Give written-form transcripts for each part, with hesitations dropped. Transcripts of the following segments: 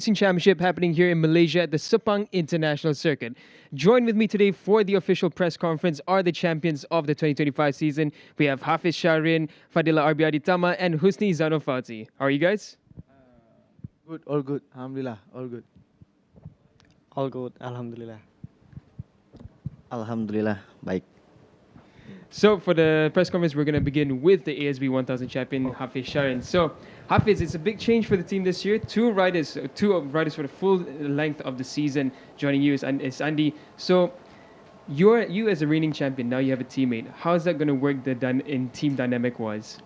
Racing Championship happening here in Malaysia at the Sepang International Circuit. Join with me today for the official press conference are the champions of the 2025 season. We have Hafiz Shahrin, Fadila Arbi Aditama, and Husni Zanofati. How are you guys? Good, all good. Alhamdulillah, all good. All good, alhamdulillah. Alhamdulillah, baik. So for the press conference, we're going to begin with the ASB 1000 champion Hafiz Shahrin. So Hafiz, it's a big change for the team this year. Two riders for the full length of the season joining you is Andy. So you as a reigning champion, now you have a teammate. How is that going to work in team dynamic wise?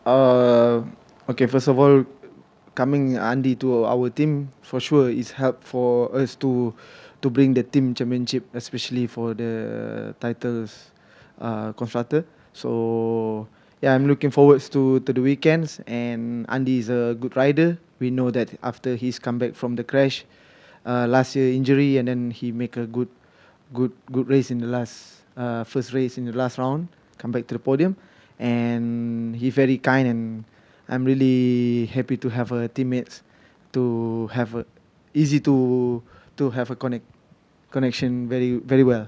Uh, okay, first of all, coming Andy to our team for sure is help for us to bring the team championship, especially for the titles constructor. So yeah, I'm looking forward to the weekends. And Andy is a good rider. We know that after his comeback from the crash last year injury, and then he make a good race in the last first race in the last round, come back to the podium, and he very kind, and I'm really happy to have a teammates to have a easy to have a connection very well.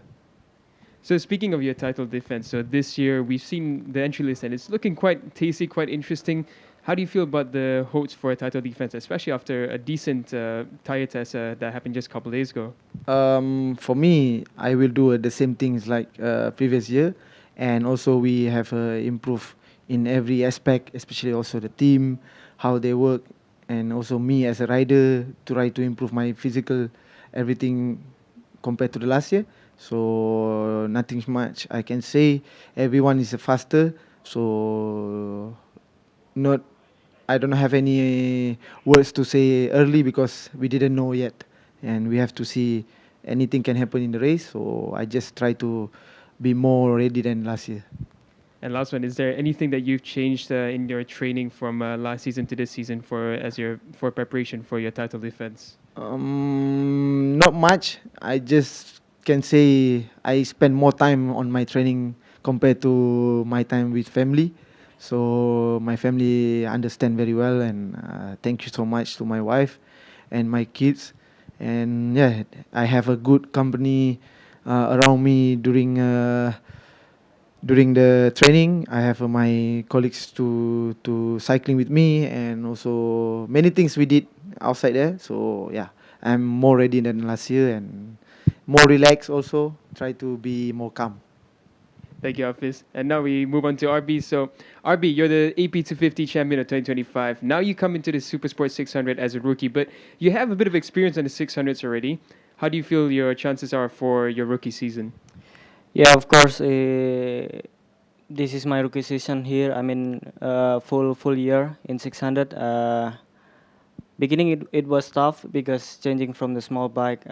So speaking of your title defense, so this year we've seen the entry list and it's looking quite tasty, quite interesting. How do you feel about the hopes for a title defense, especially after a decent tire test that happened just a couple days ago? For me, I will do the same things like previous year, and also we have improved in every aspect, especially also the team, how they work, and also me as a rider to try to improve my physical, everything compared to the last year. So nothing much I can say. Everyone is faster, so not. I don't have any words to say early because we didn't know yet, and we have to see anything can happen in the race. So I just try to be more ready than last year. And last one, is there anything that you've changed in your training from last season to this season for preparation for your title defense? Not much. I just can say I spend more time on my training compared to my time with family. So my family understand very well, and thank you so much to my wife and my kids. And yeah, I have a good company around me during the training. I have my colleagues to cycling with me, and also many things we did outside there. So yeah, I'm more ready than last year and more relaxed. Also, try to be more calm. Thank you, Hafiz. And now we move on to RB. So, RB, you're the AP 250 champion of 2025. Now you come into the Supersport 600 as a rookie, but you have a bit of experience on the 600s already. How do you feel your chances are for your rookie season? Yeah, of course. This is my rookie season here. I mean, full year in 600. Beginning it was tough because changing from the small bike.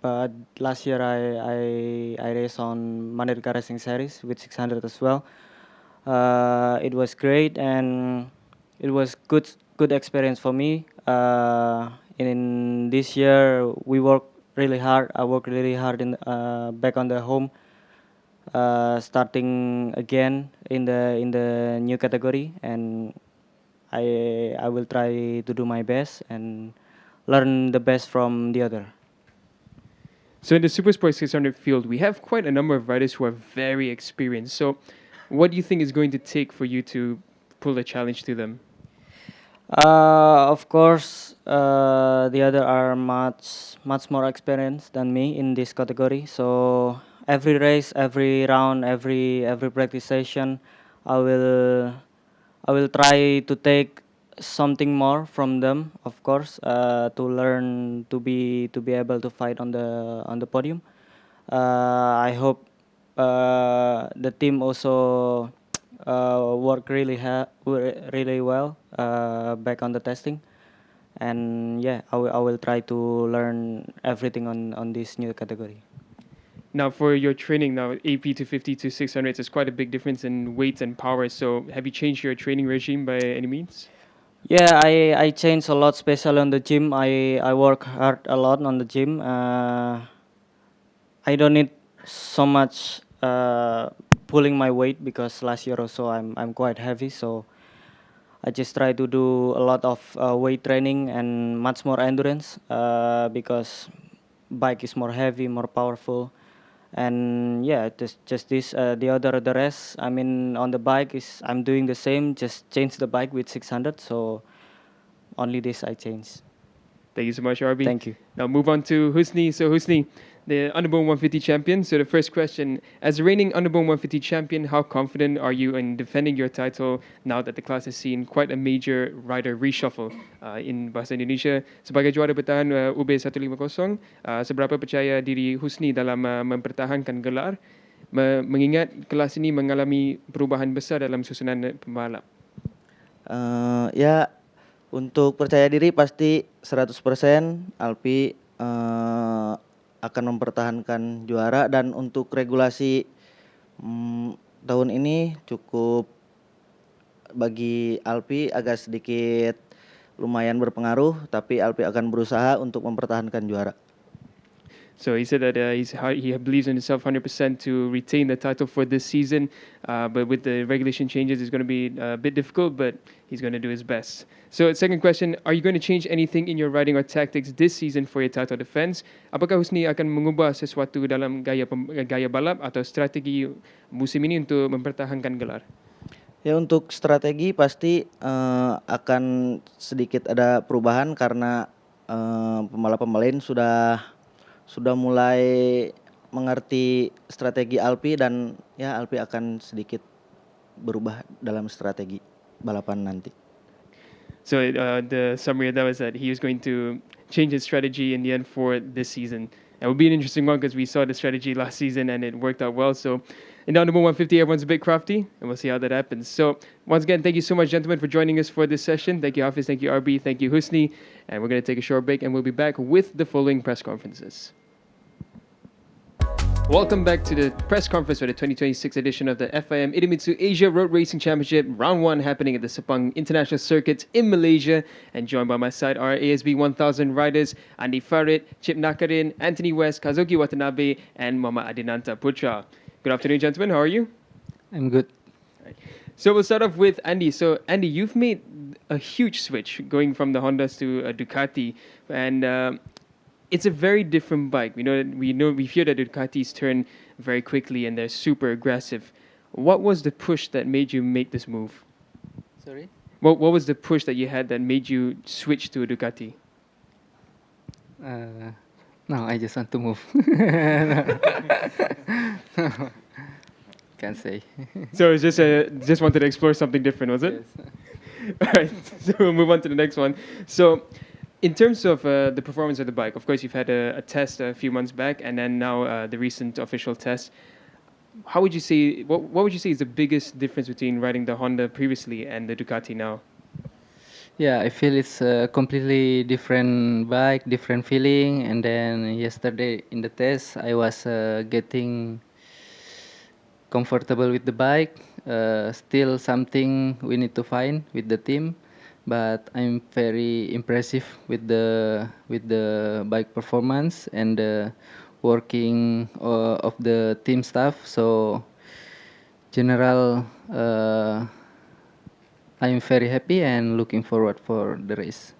But last year I raced on Mandalika Racing Series with 600 as well. It was great and it was good experience for me. In this year we worked really hard. I worked really hard in back on the home, starting again in the new category, and I will try to do my best and learn the best from the other. So, in the Supersport 600 field, we have quite a number of riders who are very experienced. So, what do you think is going to take for you to pull a challenge to them? Of course, the other are much more experienced than me in this category. So every race, every round, every practice session, I will I will try to take something more from them. Of course, to learn to be able to fight on the podium. I hope the team also work really well back on the testing, and yeah, I will try to learn everything on this new category. Now, for your training, now AP to 50 to 600, there's quite a big difference in weight and power. So, have you changed your training regime by any means? Yeah, I changed a lot, especially on the gym. I work hard a lot on the gym. I don't need so much pulling my weight because last year also I'm quite heavy. So I just try to do a lot of weight training and much more endurance because bike is more heavy, more powerful, and yeah, just this. The rest. I mean, on the bike is I'm doing the same. Just change the bike with 600. So only this I change. Thank you so much, RB. Thank you. Now move on to Husni. So Husni, the Underbone 150 champion. So the first question, as the reigning Underbone 150 champion, how confident are you in defending your title now that the class has seen quite a major rider reshuffle in Bahasa Indonesia? Sebagai juara bertahan UB 150, seberapa percaya diri Husni dalam mempertahankan gelar, mengingat kelas ini mengalami perubahan besar dalam susunan pembalap? Ya, untuk percaya diri pasti 100% Alpi akan mempertahankan juara, dan untuk regulasi tahun ini cukup bagi Alpi agak sedikit lumayan berpengaruh, tapi Alpi akan berusaha untuk mempertahankan juara. So he said that he believes in himself 100% to retain the title for this season, but with the regulation changes, it's going to be a bit difficult, but he's going to do his best. So second question, are you going to change anything in your riding or tactics this season for your title defense? Apakah Husni akan mengubah sesuatu dalam gaya balap atau strategi musim ini untuk mempertahankan gelar? Ya, untuk strategi pasti akan sedikit ada perubahan karena pembalap-pembalap lain sudah mulai mengerti strategi Alpi, dan ya Alpi akan sedikit berubah dalam strategi balapan nanti. So the summary of that was that he was going to change his strategy in the end for this season. And it will be an interesting one because we saw the strategy last season and it worked out well. So in down number 150, everyone's a bit crafty, and we'll see how that happens. So once again, thank you so much, gentlemen, for joining us for this session. Thank you, Hafiz. Thank you, RB. Thank you, Husni. And we're going to take a short break, and we'll be back with the following press conferences. Welcome back to the press conference for the 2026 edition of the FIM Idemitsu Asia Road Racing Championship, round 1 happening at the Sepang International Circuit in Malaysia. And joined by my side are ASB 1000 riders Andi Farid, Chip Nakarin, Anthony West, Kazuki Watanabe, and Mama Adinanta Putra. Good afternoon, gentlemen. How are you? I'm good. So we'll start off with Andy. So Andy, you've made a huge switch going from the Hondas to a Ducati, and it's a very different bike. We hear that Ducatis turn very quickly and they're super aggressive. What was the push that made you make this move? Sorry? What was the push that you had that made you switch to a Ducati? No, I just want to move. Can't say. So it's just wanted to explore something different, was it? Yes. All right. So we'll move on to the next one. So in terms of the performance of the bike, of course, you've had a test a few months back, and then now the recent official test. How would you say? What would you say is the biggest difference between riding the Honda previously and the Ducati now? Yeah, I feel it's a completely different bike, different feeling. And then yesterday in the test, I was getting comfortable with the bike. Still something we need to find with the team, but I'm very impressive with the bike performance and the working of the team staff. So general, I'm very happy and looking forward for the race.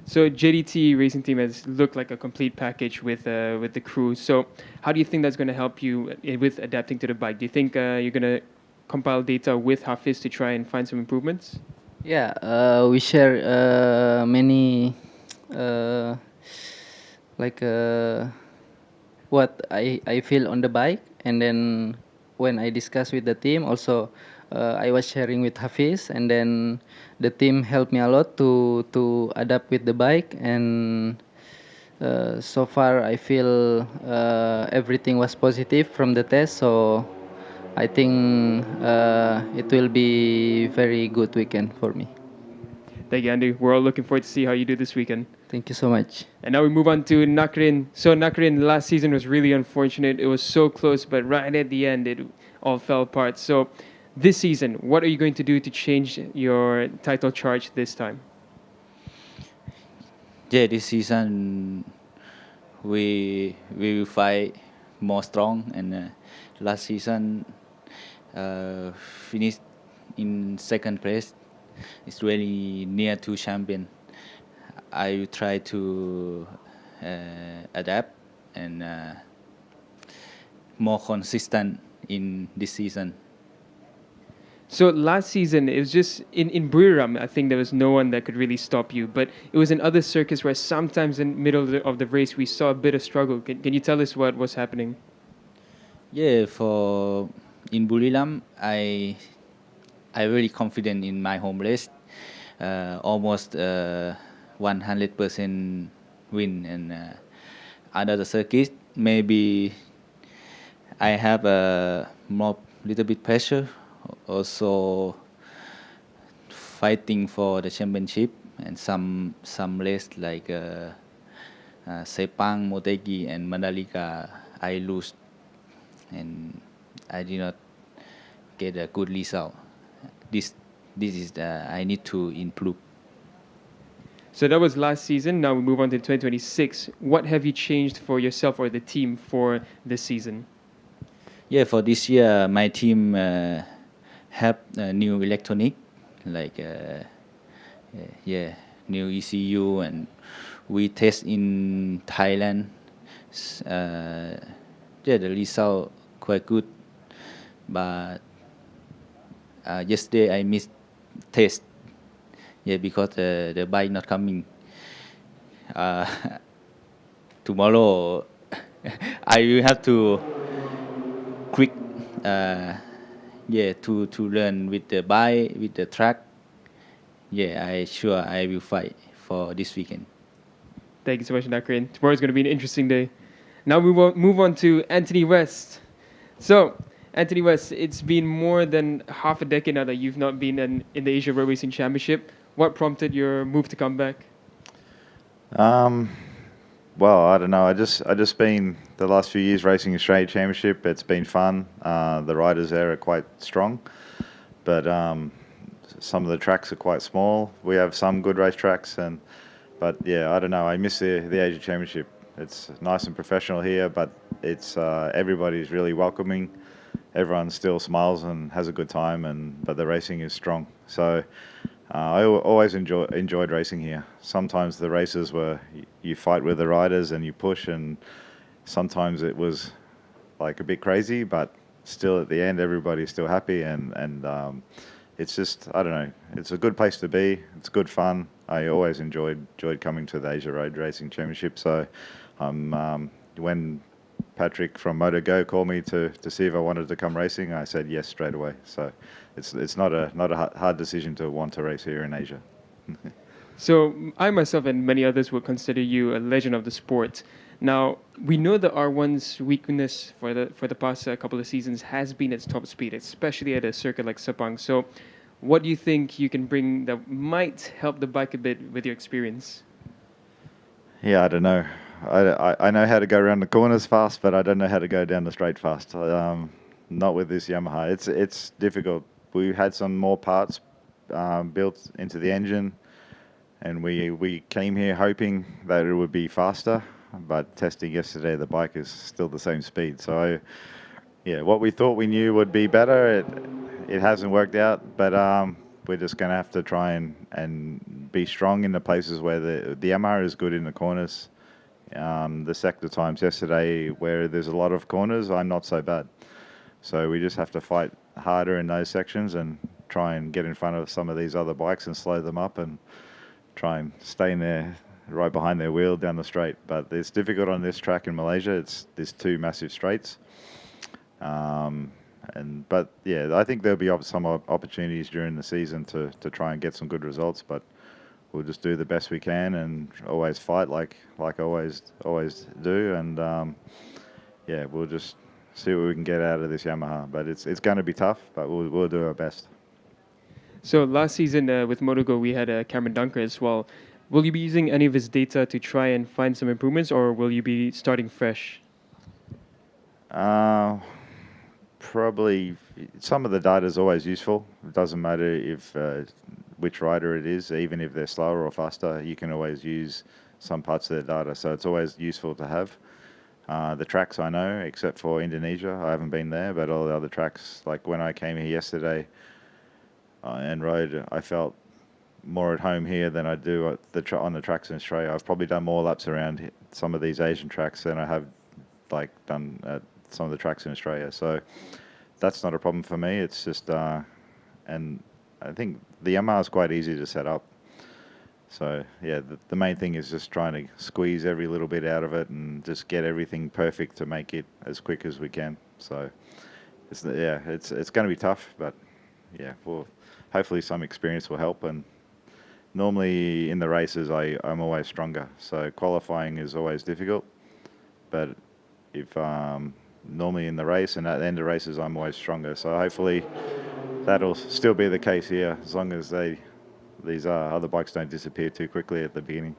So JDT Racing Team has looked like a complete package with the crew. So how do you think that's going to help you with adapting to the bike? Do you think you're going to compile data with Hafiz to try and find some improvements? Yeah, we share many like what I feel on the bike, and then when I discuss with the team, also I was sharing with Hafiz, and then the team helped me a lot to adapt with the bike, and so far I feel everything was positive from the test, so I think it will be very good weekend for me. Thank you, Andy. We're all looking forward to see how you do this weekend. Thank you so much. And now we move on to Nakrin. So Nakrin last season was really unfortunate. It was so close, but right at the end, it all fell apart. So this season, what are you going to do to change your title charge this time? Yeah, this season we will fight more strong, and last season finished in second place. it's really near to champion. I will try to adapt and more consistent in this season. So last season, it was just in Buriram, I think there was no one that could really stop you. But it was in other circuits where sometimes in middle of the race, we saw a bit of struggle. Can you tell us what was happening? Yeah, for in Buriram, I really confident in my home race. Almost 100% win, and another circuit maybe I have a more little bit pressure. Also fighting for the championship and some race like Sepang, Motegi, and Mandalika I lose, and I did not get a good result. This this is the I need to improve. So that was last season. Now we move on to 2026. What have you changed for yourself or the team for this season? Yeah, for this year, my team have new electronic like yeah, new ECU, and we test in Thailand. Yeah, the result quite good, but yesterday I missed test. Yeah, because the bike not coming. Uh, Tomorrow I will have to quick yeah to learn with the bike with the track. Yeah, I sure I will fight for this weekend. Thank you so much, Nakrin. Tomorrow's going to be an interesting day. Now we will move on to Anthony West. So, Anthony West, it's been more than half a decade now that you've not been in the Asia Road Racing Championship. What prompted your move to come back? Well, I don't know. I just been the last few years racing Australia Championship. It's been fun. The riders there are quite strong, but some of the tracks are quite small. We have some good race tracks, but yeah, I don't know. I miss the Asia Championship. It's nice and professional here, but it's everybody's really welcoming. Everyone still smiles and has a good time, but the racing is strong. So I always enjoyed racing here. Sometimes the races were you fight with the riders and you push, and sometimes it was like a bit crazy, but still at the end everybody's still happy, and it's just, I don't know, it's a good place to be. It's good fun. I always enjoyed coming to the Asia Road Racing Championship. So when Patrick from MotoGo called me to see if I wanted to come racing, I said yes straight away. So it's not a hard decision to want to race here in Asia. So I myself and many others would consider you a legend of the sport. Now we know that R1's weakness for the past couple of seasons has been its top speed, especially at a circuit like Sepang. So, what do you think you can bring that might help the bike a bit with your experience? Yeah, I don't know. I know how to go around the corners fast, but I don't know how to go down the straight fast. Not with this Yamaha. It's difficult. We had some more parts built into the engine, and we came here hoping that it would be faster. But testing yesterday, the bike is still the same speed. So, yeah, what we thought we knew would be better, it hasn't worked out. But we're just going to have to try and be strong in the places where the Yamaha is good in the corners. The sector times yesterday, where there's a lot of corners, I'm not so bad. So we just have to fight harder in those sections and try and get in front of some of these other bikes and slow them up and try and stay in there right behind their wheel down the straight. But it's difficult on this track in Malaysia. There's two massive straights. But yeah, I think there'll be some opportunities during the season to try and get some good results. But we'll just do the best we can and always fight like I always do. And yeah, we'll just see what we can get out of this Yamaha. But it's going to be tough, but we'll do our best. So last season with MotoGo, we had Cameron Dunker as well. Will you be using any of his data to try and find some improvements, or will you be starting fresh? Probably some of the data is always useful. It doesn't matter if which rider it is, even if they're slower or faster, you can always use some parts of their data. So it's always useful to have. The tracks I know, except for Indonesia, I haven't been there, but all the other tracks, like when I came here yesterday and rode, I felt more at home here than I do on the tracks in Australia. I've probably done more laps around some of these Asian tracks than I have like done at some of the tracks in Australia. So that's not a problem for me. It's just and I think the Yamaha is quite easy to set up. So yeah, the main thing is just trying to squeeze every little bit out of it and just get everything perfect to make it as quick as we can. So it's going to be tough, but yeah, well, hopefully some experience will help. And normally in the races, I'm always stronger. So qualifying is always difficult, but if normally in the race and at the end of races, I'm always stronger. So hopefully that'll still be the case here, as long as these other bikes don't disappear too quickly at the beginning.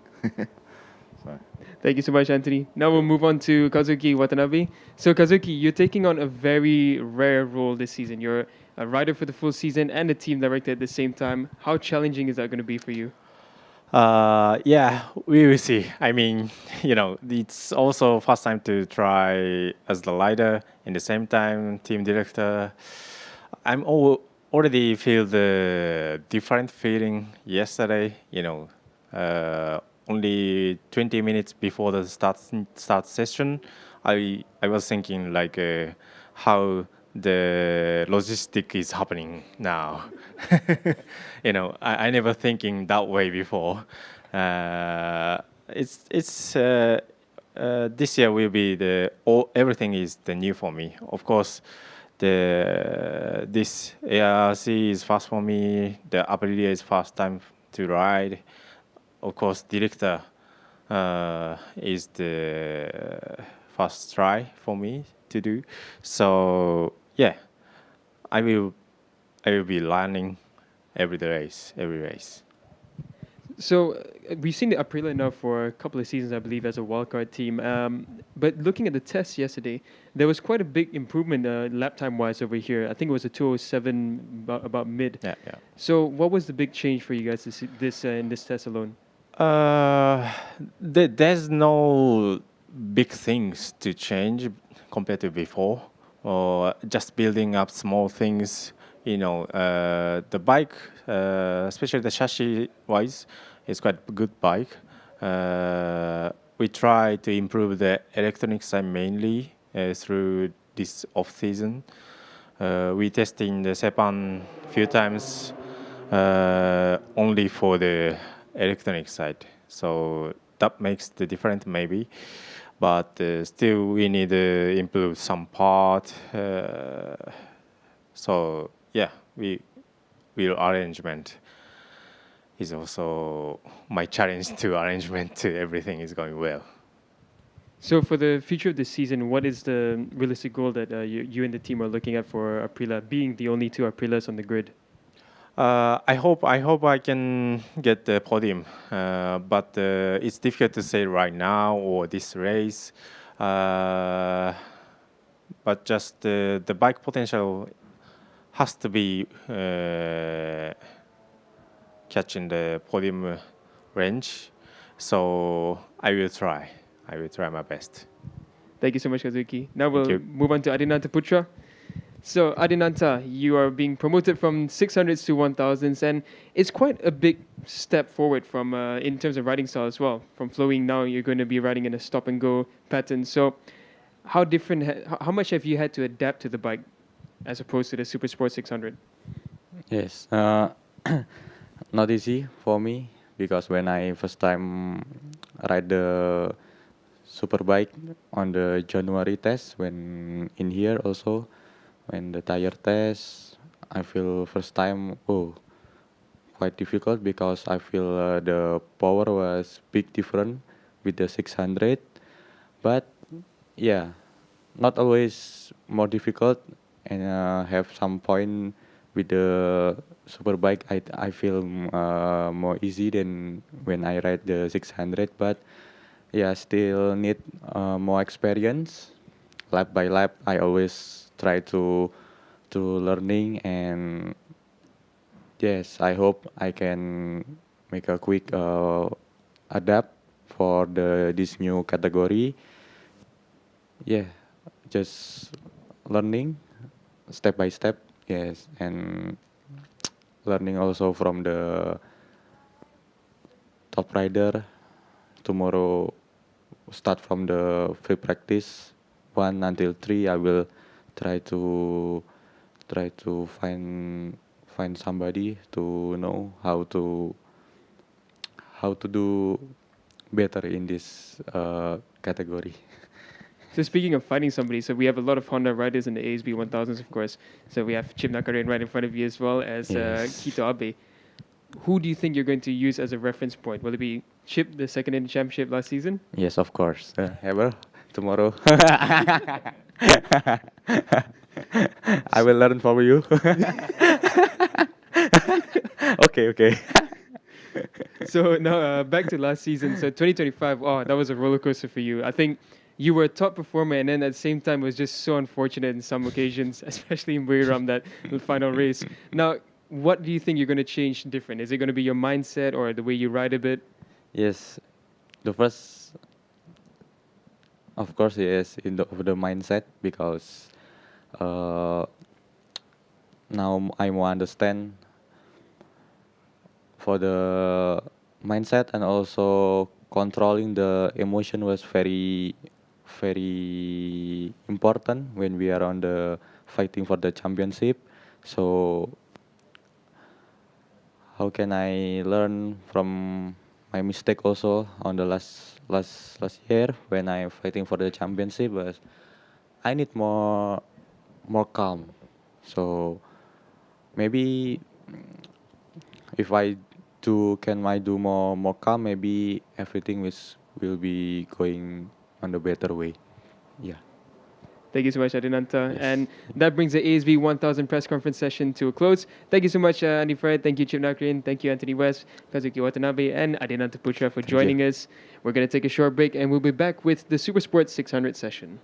So. Thank you so much, Anthony. Now we'll move on to Kazuki Watanabe. So, Kazuki, you're taking on a very rare role this season. You're a rider for the full season and a team director at the same time. How challenging is that going to be for you? Yeah, we will see. I mean, it's also first time to try as the rider in the same time team director. Already feel the different feeling yesterday. Only 20 minutes before the start session, I was thinking like how the logistic is happening now. I never thinking that way before. It's this year will be everything is the new for me. Of course, this ARC is first for me. The Aprilia is first time to ride. Of course, director is the first try for me to do. So yeah, I will be learning every race. So we've seen the Aprilia now for a couple of seasons, I believe, as a wildcard team. But looking at the tests yesterday, there was quite a big improvement lap time-wise over here. I think it was a 2:07 about mid. Yeah. So what was the big change for you guys in this test alone? There's no big things to change compared to before, or just building up small things. The bike, especially the chassis-wise, is quite a good bike. We try to improve the electronic side mainly through this off-season. We testing the Sepan few times only for the electronic side. So that makes the difference maybe. But still we need to improve some part. So yeah, will arrangement is also my challenge to arrangement to everything is going well. So for the future of this season, what is the realistic goal that you and the team are looking at for Aprilia, being the only two Aprilias on the grid? I hope I can get the podium, but it's difficult to say right now or this race. But just the bike potential has to be catching the podium range. So I will try my best. Thank you so much, Kazuki. Now we'll move on to Adinanta Putra. So, Adinanta, you are being promoted from 600s to 1000s, and it's quite a big step forward from in terms of riding style as well. From flowing now, you're going to be riding in a stop-and-go pattern. So, how much have you had to adapt to the bike as opposed to the Supersport 600? Yes, not easy for me because when I first time ride the Superbike on the January test, when in here also, when the tire test, I feel first time, quite difficult because I feel the power was big different with the 600. But yeah, not always more difficult and have some point with the Superbike. I feel more easy than when I ride the 600. But yeah, still need more experience. Lap by lap, I always try to learning, and yes, I hope I can make a quick adapt for this new category. Yeah, just learning step by step. Yes, and learning also from the top rider. Tomorrow start from the free practice 1 until 3. I will try to find somebody to know how to do better in this category. So speaking of finding somebody, so we have a lot of Honda riders in the ASB 1000s, of course. So we have Chip Nakaren right in front of you as well as Yes. Kito Abe. Who do you think you're going to use as a reference point? Will it be Chip, the second in the championship last season? Yes, of course. Ever tomorrow. I will learn from you. Okay. So now back to last season. So 2025, oh, that was a roller coaster for you. I think you were a top performer, and then at the same time, it was just so unfortunate in some occasions, especially in Buriram, that final race. Now, what do you think you're going to change different? Is it going to be your mindset or the way you ride a bit? Yes, the first, of course, yes, in the mindset because uh, now I more understand for the mindset and also controlling the emotion was very important when we are on the fighting for the championship. So how can I learn from my mistake also on the last year when I'm fighting for the championship? But I need more calm. So maybe if I do more calm, maybe everything will be going on the better way. Yeah. Thank you so much, Adinanta. Yes. And that brings the ASV 1000 press conference session to a close. Thank you so much, Andy Fred. Thank you, Chip Nakrin. Thank you, Anthony West, Kazuki Watanabe, and Adinanta Putra for joining us. We're going to take a short break, and we'll be back with the Supersport 600 session.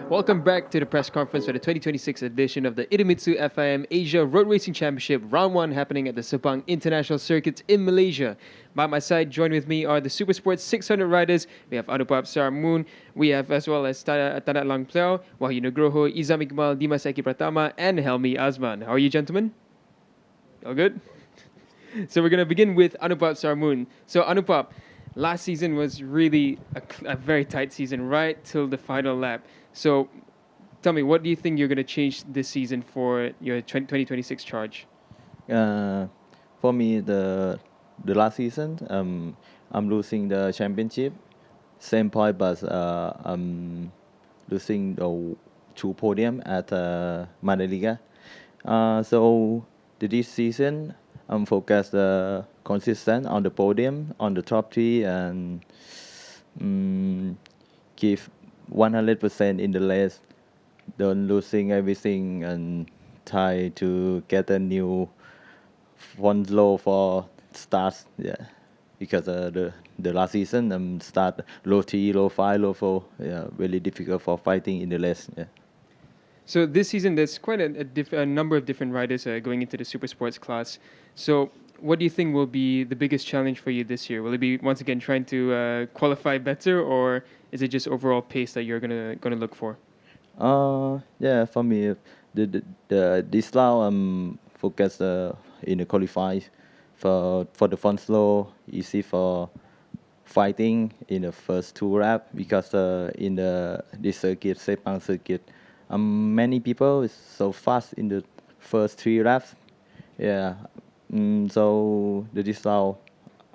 Welcome back to the press conference for the 2026 edition of the Idemitsu FIM Asia Road Racing Championship Round 1 happening at the Sepang International Circuit in Malaysia. By my side, joined with me are the Supersport 600 riders. We have Anupap Saramoon, we have as well as Tanat Lang Pleo, Wahyu Nugroho, Izam Iqbal, Dimas Eki Pratama, and Helmi Azman. How are you, gentlemen? All good? So we're going to begin with Anupap Saramoon. So Anupap, last season was really a very tight season, right till the final lap. So tell me, what do you think you're going to change this season for your 2026 charge? For me, the last season, I'm losing the championship, same point, but I'm losing the 2 podium at Malaysia. So this season, I'm focused consistent on the podium, on the top 3, and give 100% in the race. Don't losing everything and try to get a new one low for starts. Yeah, because the last season start low 3, low 5, low 4. Yeah, really difficult for fighting in the race. Yeah. So this season, there's quite a number of different riders going into the super sports class. So what do you think will be the biggest challenge for you this year? Will it be once again trying to qualify better, or is it just overall pace that you're gonna look for? Yeah, for me, this round I'm focused in the qualify for the front slow, easy for fighting in the first 2 lap because in this circuit, Sepang circuit, many people is so fast in the first 3 laps. Yeah, so this round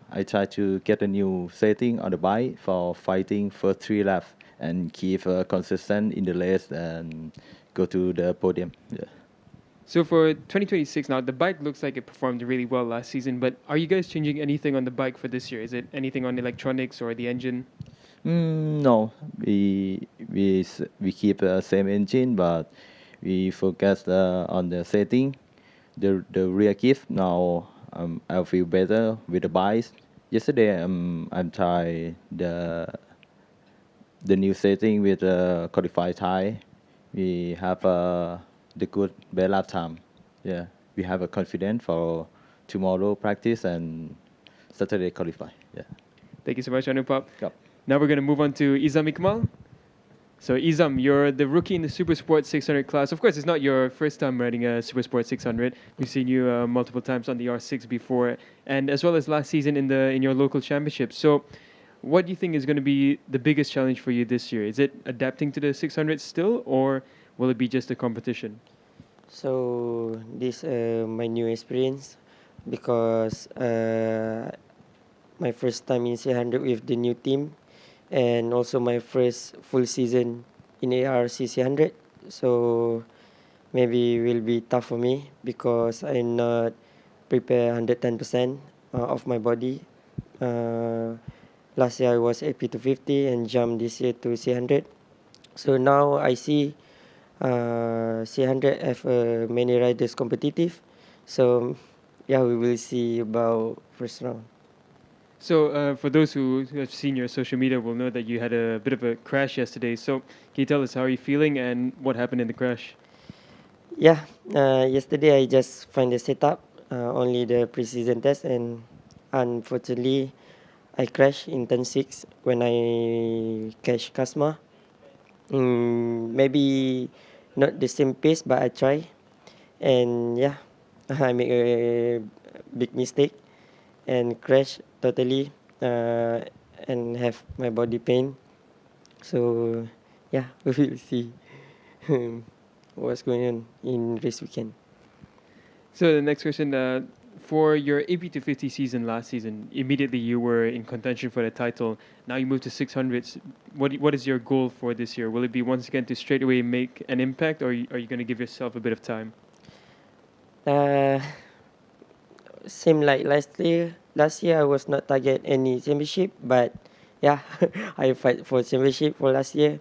I try to get a new setting on the bike for fighting first 3 laps and keep consistent in the race and go to the podium. Yeah. So for 2026 now, the bike looks like it performed really well last season, but are you guys changing anything on the bike for this year? Is it anything on electronics or the engine? No, we keep the same engine, but we focus on the setting, the rear gift. Now I feel better with the bikes. Yesterday I tried the new setting with qualified tire. We have the good bell lap time. Yeah, we have a confidence for tomorrow practice and Saturday qualify. Yeah. Thank you so much, Anupap. Yep. Now we're going to move on to Izam Iqbal. So Izam, you're the rookie in the Supersport 600 class. Of course, it's not your first time riding a Supersport 600. We've seen you multiple times on the R6 before, and as well as last season in your local championship. So, what do you think is going to be the biggest challenge for you this year? Is it adapting to the 600 still, or will it be just a competition? So this my new experience because my first time in 600 with the new team and also my first full season in ARC 600. So maybe will be tough for me because I'm not prepared 110% of my body. Last year I was AP to 50 and jumped this year to 600. So now I see 600 have many riders competitive. So yeah, we will see about first round. So, for those who have seen your social media, will know that you had a bit of a crash yesterday. So, can you tell us how are you feeling and what happened in the crash? Yeah, yesterday I just find the setup, only the preseason test, and unfortunately I crashed in turn 6 when I catch Kasma. Maybe not the same pace, but I try. And yeah, I make a big mistake and crash totally and have my body pain. So yeah, we will see what's going on in race weekend. So, the next question for your AP to 50 season last season, immediately you were in contention for the title. Now you moved to 600s. What is your goal for this year? Will it be once again to straight away make an impact, or are you going to give yourself a bit of time? Uh, Same like last year. Last year I was not target any championship, but yeah, I fight for championship for last year,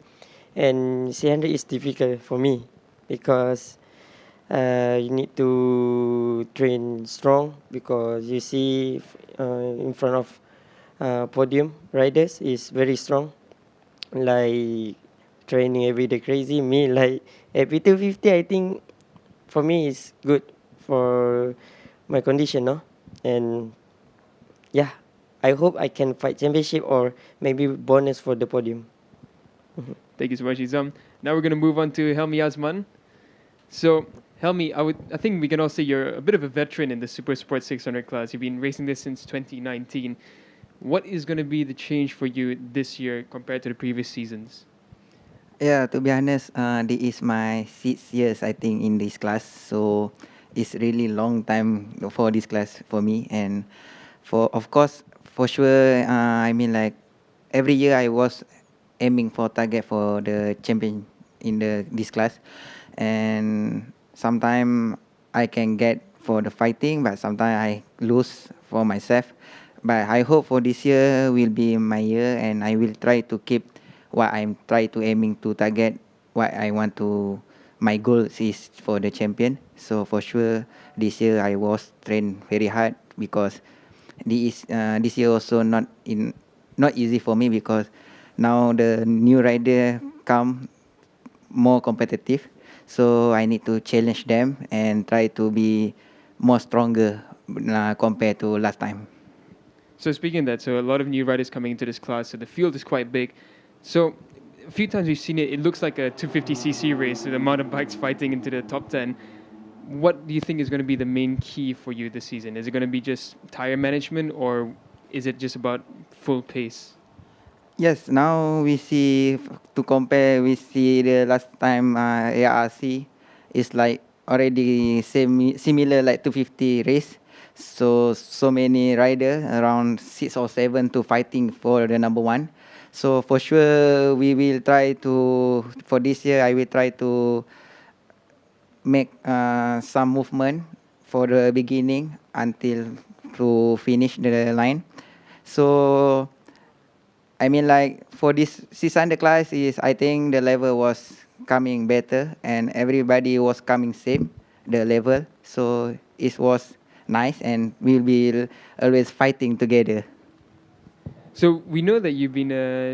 and 600 is difficult for me because you need to train strong because you see in front of podium riders is very strong, like training every day crazy. Me like at P250, I think for me is good for my condition, no? And yeah, I hope I can fight championship or maybe bonus for the podium. Thank you so much, Izam. Now we're going to move on to Helmi Asman. So, Helmi, I think we can all say you're a bit of a veteran in the Super Sport 600 class. You've been racing this since 2019. What is going to be the change for you this year compared to the previous seasons? Yeah, to be honest, this is my 6 years, I think, in this class. So it's really long time for this class for me. And for of course, for sure, I mean like every year I was aiming for target for the champion in this class, and sometimes I can get for the fighting, but sometimes I lose for myself. But I hope for this year will be my year, and I will try to keep what I'm try to aiming to target what I want to. My goal is for the champion. So for sure, this year I was trained very hard because this year also not easy for me because now the new rider come more competitive, so I need to challenge them and try to be more stronger compared to last time. So speaking of that, so a lot of new riders coming into this class, so the field is quite big. So a few times we've seen it, it looks like a 250cc race, the amount of bikes fighting into the top 10. What do you think is going to be the main key for you this season? Is it going to be just tire management, or is it just about full pace? Yes, now we see to compare. We see the last time ARC is like already similar like 250 race. So many rider around 6 or 7 to fighting for the number one. So for sure we will try to for this year. I will try to make some movement for the beginning until to finish the line. So I mean, like for this 600 class is I think the level was coming better and everybody was coming same the level. So it was nice and we'll be always fighting together. So we know that you've been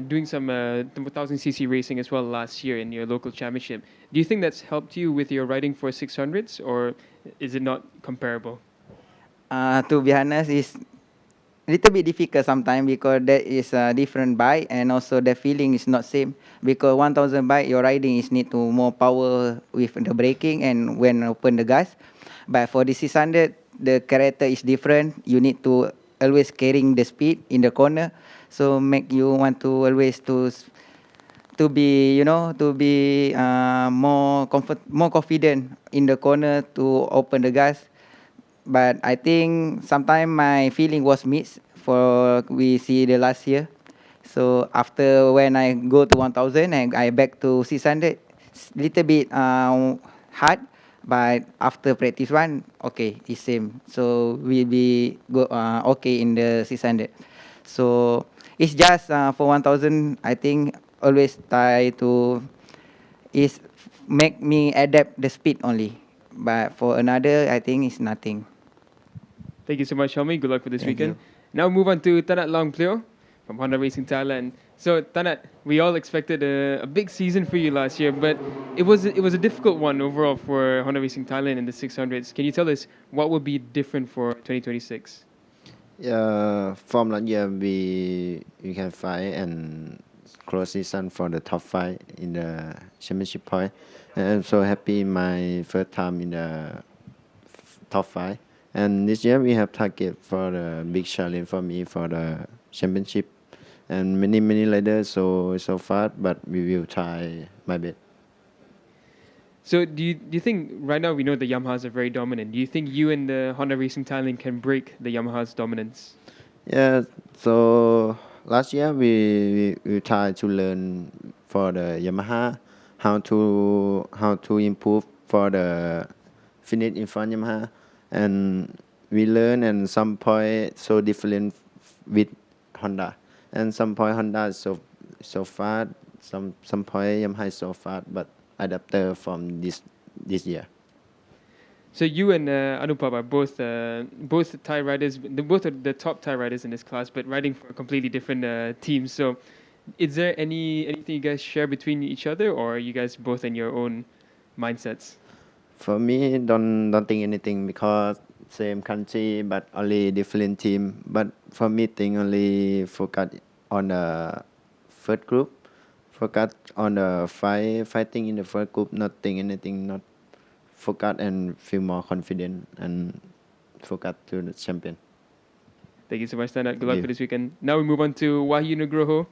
doing some 1000cc racing as well last year in your local championship. Do you think that's helped you with your riding for 600s, or is it not comparable? To be honest, is little bit difficult sometimes because that is a different bike and also the feeling is not same because 1000 bike your riding is need to more power with the braking and when open the gas, but for the 600 the character is different. You need to always carrying the speed in the corner, so make you want to always to be to be more confident in the corner to open the gas. But I think sometimes my feeling was mixed for we see the last year. So after when I go to 1000 and I back to 600, little bit hard. But after practice one, okay, it's same. So we be go okay in the 600. So it's just for 1000. I think always try to is make me adapt the speed only. But for another, I think it's nothing. Thank you so much, Helmi. Good luck for this Thank weekend. you. Now move on to Tanat Longpleo from Honda Racing Thailand. So Tanat, we all expected a big season for you last year, but it was a difficult one overall for Honda Racing Thailand in the 600s. Can you tell us what will be different for 2026? From last year, we can fight and close season for the top five in the championship point. And I'm so happy my first time in the top five. And this year we have target for the big challenge for me for the championship. And many riders so far, but we will try my best. So do you think right now we know the Yamahas are very dominant? Do you think you and the Honda Racing Thailand can break the Yamaha's dominance? Yeah, so last year we tried to learn for the Yamaha how to improve for the finish in front Yamaha, and we learn and some point so different with Honda, and some point Honda is so fast, some point Yamaha is so fast, but adapter from this year. So you and Anupam are both Thai riders. They're both are the top Thai riders in this class, but riding for completely different teams. So, is there anything you guys share between each other, or are you guys both in your own mindsets? For me, don't think anything because same country but only different team. But for me, think only focus on the first group, focus on the fighting in the first group. Not think anything, not focus and feel more confident and focus to the champion. Thank you so much, Tanat. Good Thank luck you. for this weekend. Now we move on to Wahyu Nugroho.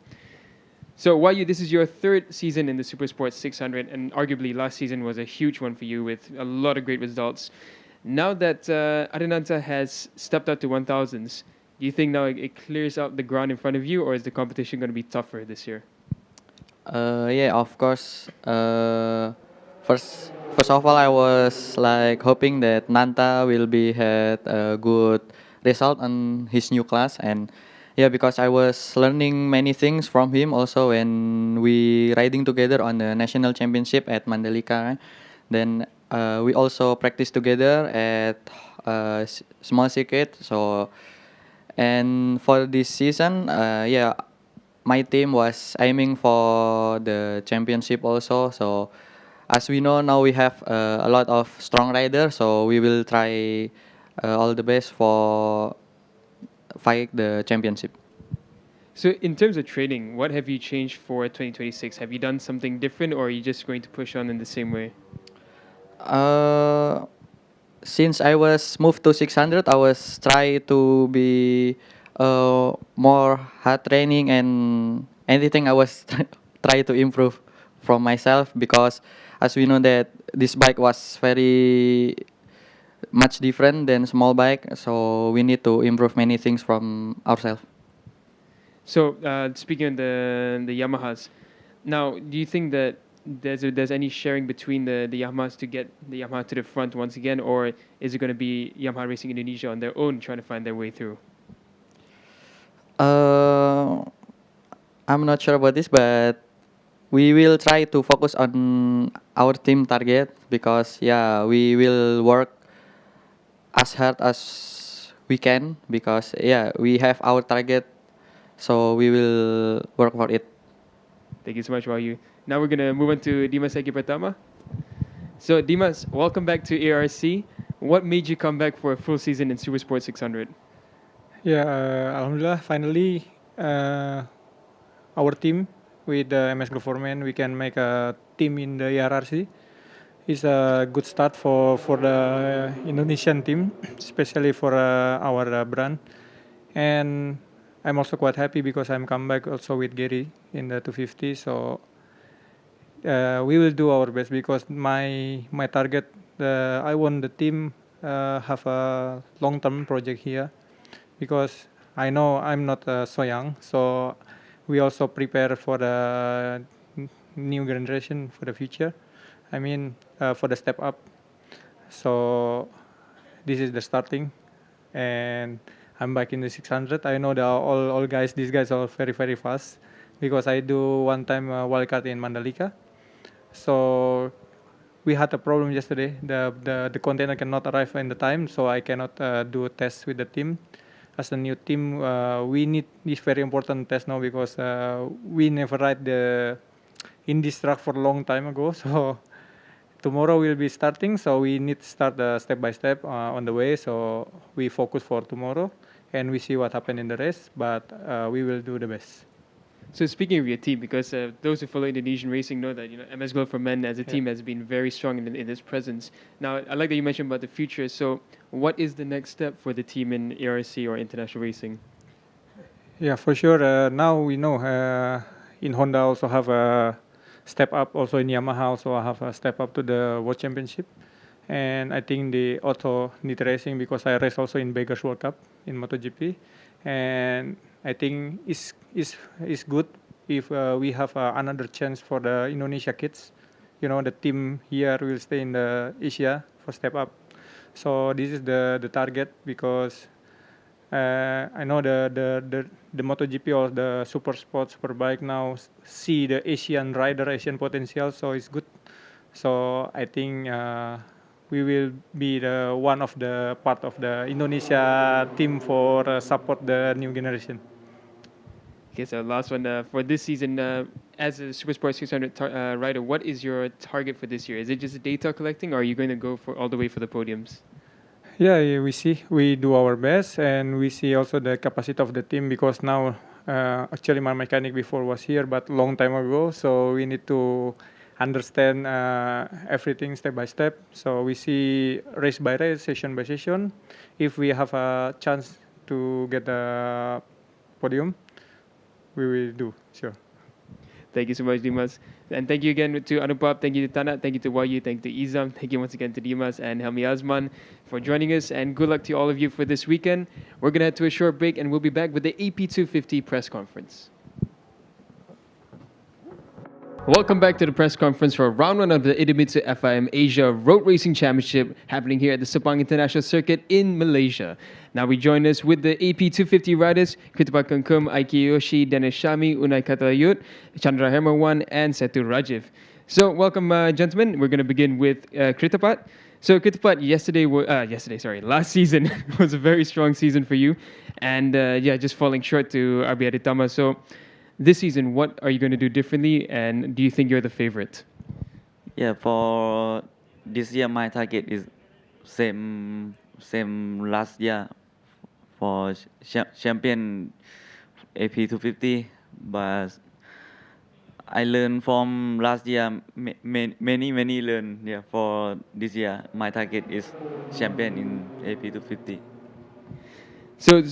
So Wahyu, this is your third season in the Supersport 600, and arguably last season was a huge one for you with a lot of great results. Now that Arinanta has stepped up to 1000s, do you think now it clears out the ground in front of you, or is the competition going to be tougher this year? Yeah, of course. First of all, I was like hoping that Nanta will be had a good result on his new class, and yeah, because I was learning many things from him also when we riding together on the national championship at Mandalika. Right? Then we also practice together at small circuit. So and for this season, yeah, my team was aiming for the championship also. So as we know now, we have a lot of strong riders. So we will try all the best for fight the championship. So in terms of training, what have you changed for 2026? Have you done something different, or are you just going to push on in the same way? Uh, since I was moved to 600, I was try to be more hard training and anything I was try to improve from myself because as we know that this bike was very much different than small bike, so we need to improve many things from ourselves. So speaking of the Yamahas, now do you think that there's any sharing between the Yamahas to get the Yamaha to the front once again, or is it going to be Yamaha Racing Indonesia on their own trying to find their way through? I'm not sure about this, but we will try to focus on our team target because yeah, we will work as hard as we can because yeah, we have our target, so we will work for it. Thank you so much, Wahyu. Now we're going to move on to Dimas Eki Pratama. So Dimas, welcome back to ARC. What made you come back for a full season in Supersport 600? Yeah, Alhamdulillah, finally, our team with the MS government, we can make a team in the ERRC. It's a good start for the Indonesian team, especially for our brand. And I'm also quite happy because I'm come back also with Gary in the 250. So we will do our best because my target, I want the team have a long-term project here because I know I'm not so young. So we also prepare for the new generation for the future. I mean, for the step up. So this is the starting, and I'm back in the 600. I know that all guys, these guys are very very fast because I do one time wildcard in Mandalika. So we had a problem yesterday. The container cannot arrive in the time, so I cannot do a test with the team. As a new team, we need this very important test now because we never ride the in this track for a long time ago. So tomorrow we'll be starting, so we need to start step by step on the way. So we focus for tomorrow, and we see what happened in the race. But we will do the best. So speaking of your team, because those who follow Indonesian racing know that MS Glow for Men as a team has been very strong in its presence. Now, I like that you mentioned about the future. So, what is the next step for the team in ARC or international racing? Yeah, for sure. Now we know in Honda also have a step up. Also in Yamaha also have a step up to the World Championship. And I think the auto need racing because I race also in Beggars World Cup in MotoGP. And I think it's good if we have another chance for the Indonesia kids. The team here will stay in the Asia for step up. So this is the target because I know the MotoGP or the Supersport Superbike now see the Asian rider, Asian potential, so it's good. So I think we will be the one of the part of the Indonesia team for support the new generation. Okay, so last one for this season, as a Supersport 600 rider, what is your target for this year? Is it just data collecting, or are you going to go for all the way for the podiums? Yeah, we see. We do our best, and we see also the capacity of the team because now, actually, my mechanic before was here, but long time ago. So we need to understand everything step by step. So we see race by race, session by session. If we have a chance to get the podium, we will do, sure. Thank you so much, Dimas. And thank you again to Anupap, thank you to Tanat, thank you to Wayu, thank you to Izam, thank you once again to Dimas and Helmi Azman for joining us, and good luck to all of you for this weekend. We're going to head to a short break, and we'll be back with the AP250 press conference. Welcome back to the press conference for round one of the Idemitsu FIM Asia Road Racing Championship happening here at the Sepang International Circuit in Malaysia. Now we join us with the AP250 riders, Kritipat Kengkum, Aiki Yoshi, Dennis Shami, Unai Katalayut, Chandra Hermawan, and Setu Rajiv. So welcome, gentlemen. We're going to begin with Kritipat. So Kritipat, last season was a very strong season for you. And just falling short to RB Aditama. So this season, what are you going to do differently, and do you think you're the favorite? Yeah, for this year, my target is same last year for champion AP 250, but I learned from last year many learn. Yeah, for this year, my target is champion in AP 250. So,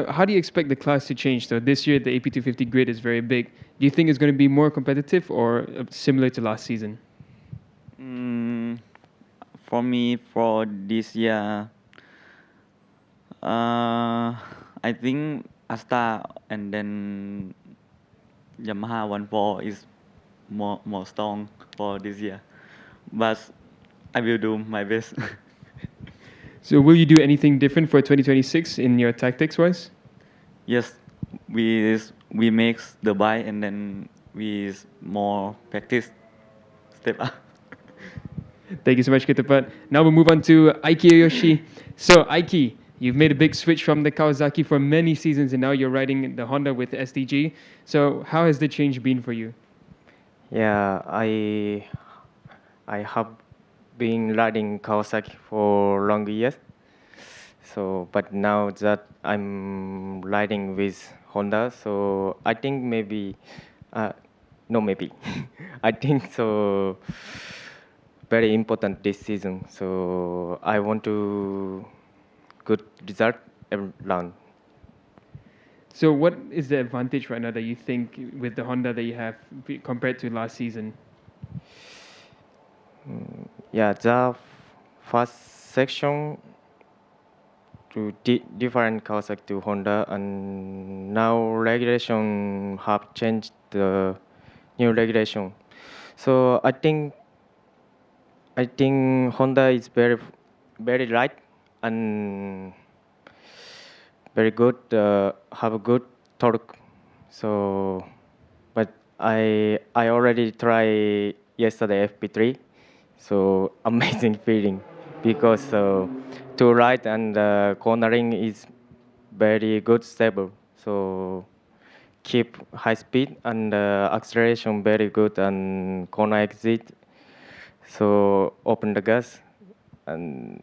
how do you expect the class to change? So, this year the AP250 grid is very big. Do you think it's going to be more competitive or similar to last season? For me, for this year, I think Asta and then Yamaha 1.4 is more strong for this year, but I will do my best. So will you do anything different for 2026 in your tactics wise? Yes, we make the bike and then we more practice step up. Thank you so much, Kitapat. Now we'll move on to Aiki Yoshi. So Aiki, you've made a big switch from the Kawasaki for many seasons, and now you're riding the Honda with the SDG. So how has the change been for you? Yeah, I have been riding Kawasaki for long years. So, but now that I'm riding with Honda, so I think maybe, no, maybe, I think so. Very important this season. So I want to good result every round. So what is the advantage right now that you think with the Honda that you have compared to last season? Yeah, the first section to different cars like to Honda, and now regulation have changed the new regulation. So I think Honda is very light and very good, have a good torque. So, but I already tried yesterday FP3, so amazing feeling because to ride and cornering is very good stable. So keep high speed and acceleration very good and corner exit. So open the gas and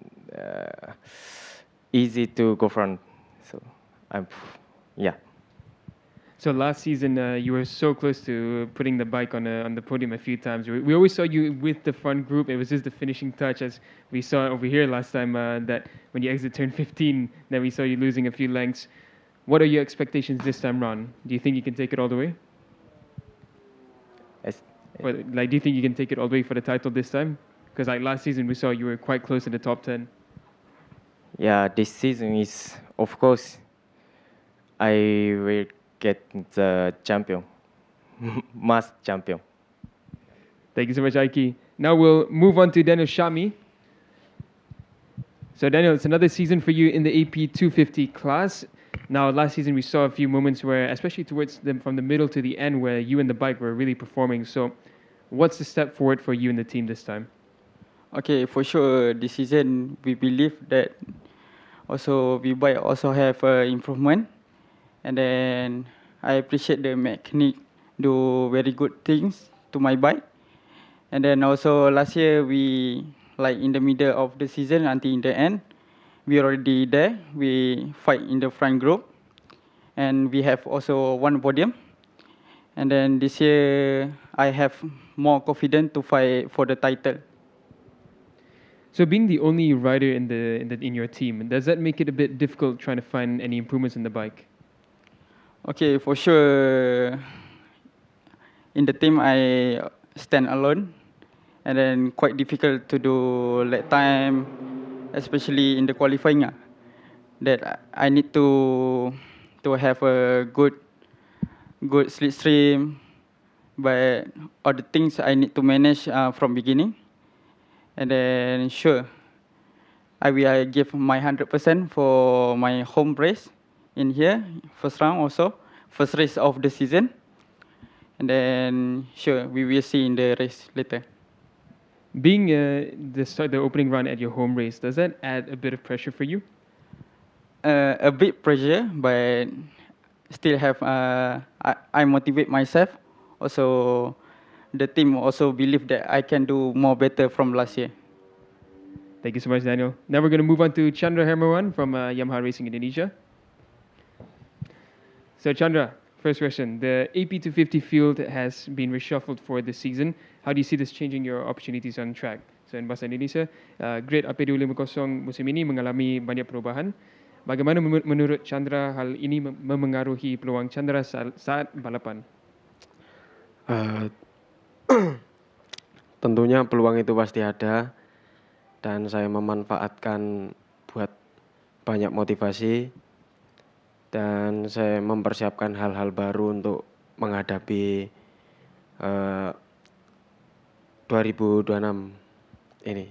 easy to go front. So I'm yeah. So last season, you were so close to putting the bike on the podium a few times. We always saw you with the front group. It was just the finishing touch, as we saw over here last time. That when you exit turn 15, then we saw you losing a few lengths. What are your expectations this time round? Do you think you can take it all the way? Or, like, do you think you can take it all the way for the title this time? Because like last season, we saw you were quite close in the top 10. Yeah, this season is of course I will get the champion, must champion. Thank you so much, Aiki. Now we'll move on to Daniel Shami. So Daniel, it's another season for you in the AP 250 class. Now, last season we saw a few moments where, especially towards from the middle to the end, where you and the bike were really performing. So, what's the step forward for you and the team this time? Okay, for sure, this season we believe that also we bike also have improvement, and then I appreciate the mechanic do very good things to my bike, and then also last year we like in the middle of the season until in the end, we already there. We fight in the front group, and we have also one podium. And then this year I have more confidence to fight for the title. So, being the only rider in your team, does that make it a bit difficult trying to find any improvements in the bike? Okay, for sure. In the team, I stand alone, and then quite difficult to do lap time, especially in the qualifying. That I need to have a good slipstream, but all the things I need to manage from beginning, and then sure, I will give my 100% for my home race in here, first round also, first race of the season. And then sure, we will see in the race later. Being the opening run at your home race, does that add a bit of pressure for you? A bit pressure, but still have I motivate myself. Also, the team also believe that I can do more better from last year. Thank you so much, Daniel. Now we're going to move on to Chandra Hermawan from Yamaha Racing Indonesia. So Chandra, first question. The AP250 field has been reshuffled for this season. How do you see this changing your opportunities on track? So in bahasa Indonesia, grade AP250 musim ini mengalami banyak perubahan. Bagaimana menurut Chandra hal ini memengaruhi peluang Chandra saat balapan? Tentunya peluang itu pasti ada dan saya memanfaatkan buat banyak motivasi dan saya mempersiapkan hal-hal baru untuk menghadapi 2026 ini.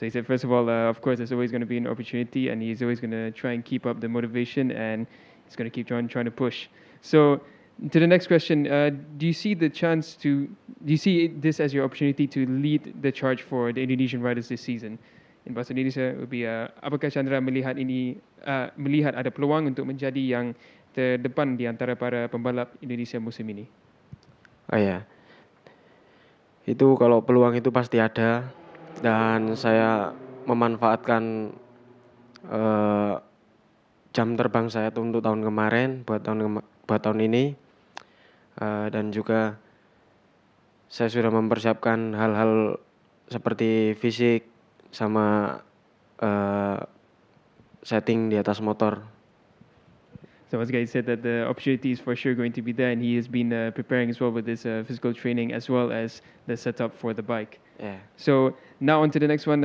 So he said, first of all, of course, there's always going to be an opportunity, and he's always going to try and keep up the motivation, and he's going to keep trying to push. So, to the next question, do you see this as your opportunity to lead the charge for the Indonesian riders this season? In bahasa Indonesia, would be, apakah Chandra melihat ada peluang untuk menjadi yang terdepan di antara para pembalap Indonesia musim ini? Oh ya, itu kalau peluang itu pasti ada dan saya memanfaatkan jam terbang saya tuh untuk tahun kemarin buat tahun ini, dan juga saya sudah mempersiapkan hal-hal seperti fisik sama setting di atas motor. So as guys said that the opportunity is for sure going to be there, and he has been preparing as well with this physical training as well as the setup for the bike. Yeah. So now on to the next one.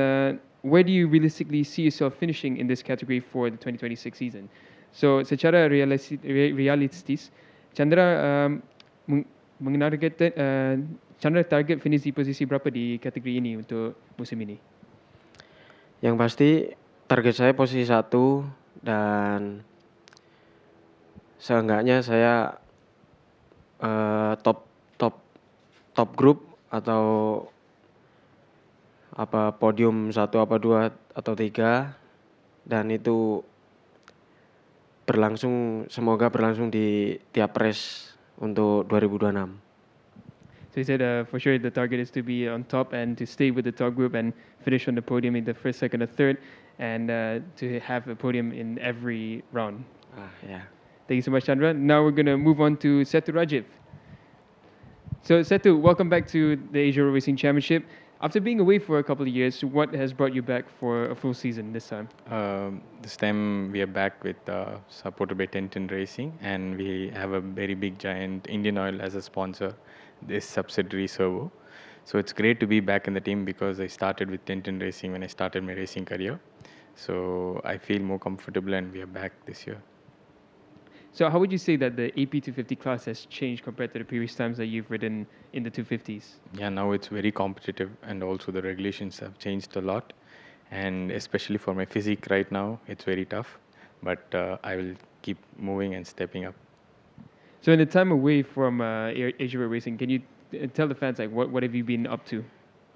Where do you realistically see yourself finishing in this category for the 2026 season? So secara realistis, Chandra Chandra target finish di posisi berapa di kategori ini untuk musim ini? Yang pasti target saya posisi 1 dan seenggaknya saya top grup atau podium 1 apa 2 atau 3, dan itu semoga berlangsung di tiap race untuk 2026. So he said for sure the target is to be on top and to stay with the top group and finish on the podium in the first, second, or third, and to have a podium in every round. Yeah. Thank you so much, Chandra. Now we're going to move on to Setu Rajiv. So Setu, welcome back to the Asia Road Racing Championship. After being away for a couple of years, what has brought you back for a full season this time? This time we are back with supported by Tintin Racing, and we have a very big giant Indian Oil as a sponsor, this subsidiary Servo. So it's great to be back in the team because I started with Tintin Racing when I started my racing career. So I feel more comfortable, and we are back this year. So how would you say that the AP 250 class has changed compared to the previous times that you've ridden in the 250s? Yeah, now it's very competitive, and also the regulations have changed a lot. And especially for my physique right now, it's very tough. But I will keep moving and stepping up. So in the time away from Asia Road Racing, can you tell the fans like what have you been up to?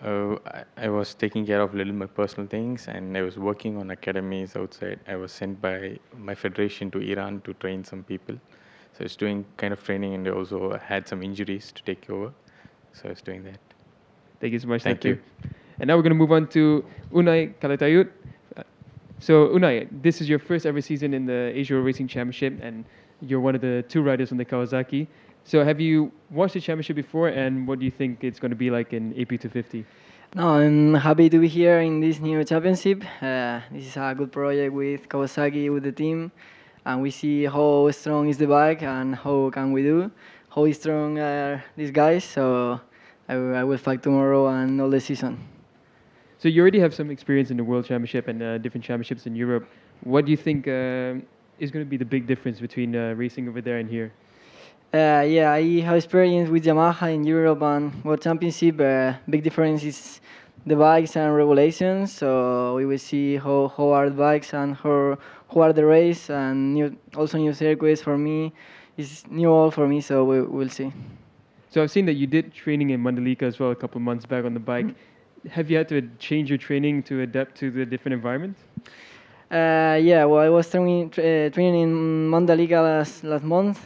I was taking care of my personal things, and I was working on academies outside. I was sent by my federation to Iran to train some people. So I was doing kind of training, and I also had some injuries to take over. So I was doing that. Thank you so much. Thank you. And now we're going to move on to Unai Kalatayut. So Unai, this is your first ever season in the Asia Road Racing Championship, and you're one of the 2 riders on the Kawasaki. So have you watched the championship before, and what do you think it's going to be like in AP 250? No, I'm happy to be here in this new championship. This is a good project with Kawasaki, with the team, and we see how strong is the bike and how can we do, how strong are these guys. So I will fight tomorrow and all the season. So you already have some experience in the World Championship and different championships in Europe. What do you think is going to be the big difference between racing over there and here? Yeah, I have experience with Yamaha in Europe and World Championship. Big difference is the bikes and regulations. So we will see how are the bikes and how are the race, and new circuits for me. It's new all for me, so we'll see. So I've seen that you did training in Mandalika as well a couple of months back on the bike. Have you had to change your training to adapt to the different environment? Yeah, well, I was training in Mandalika last month.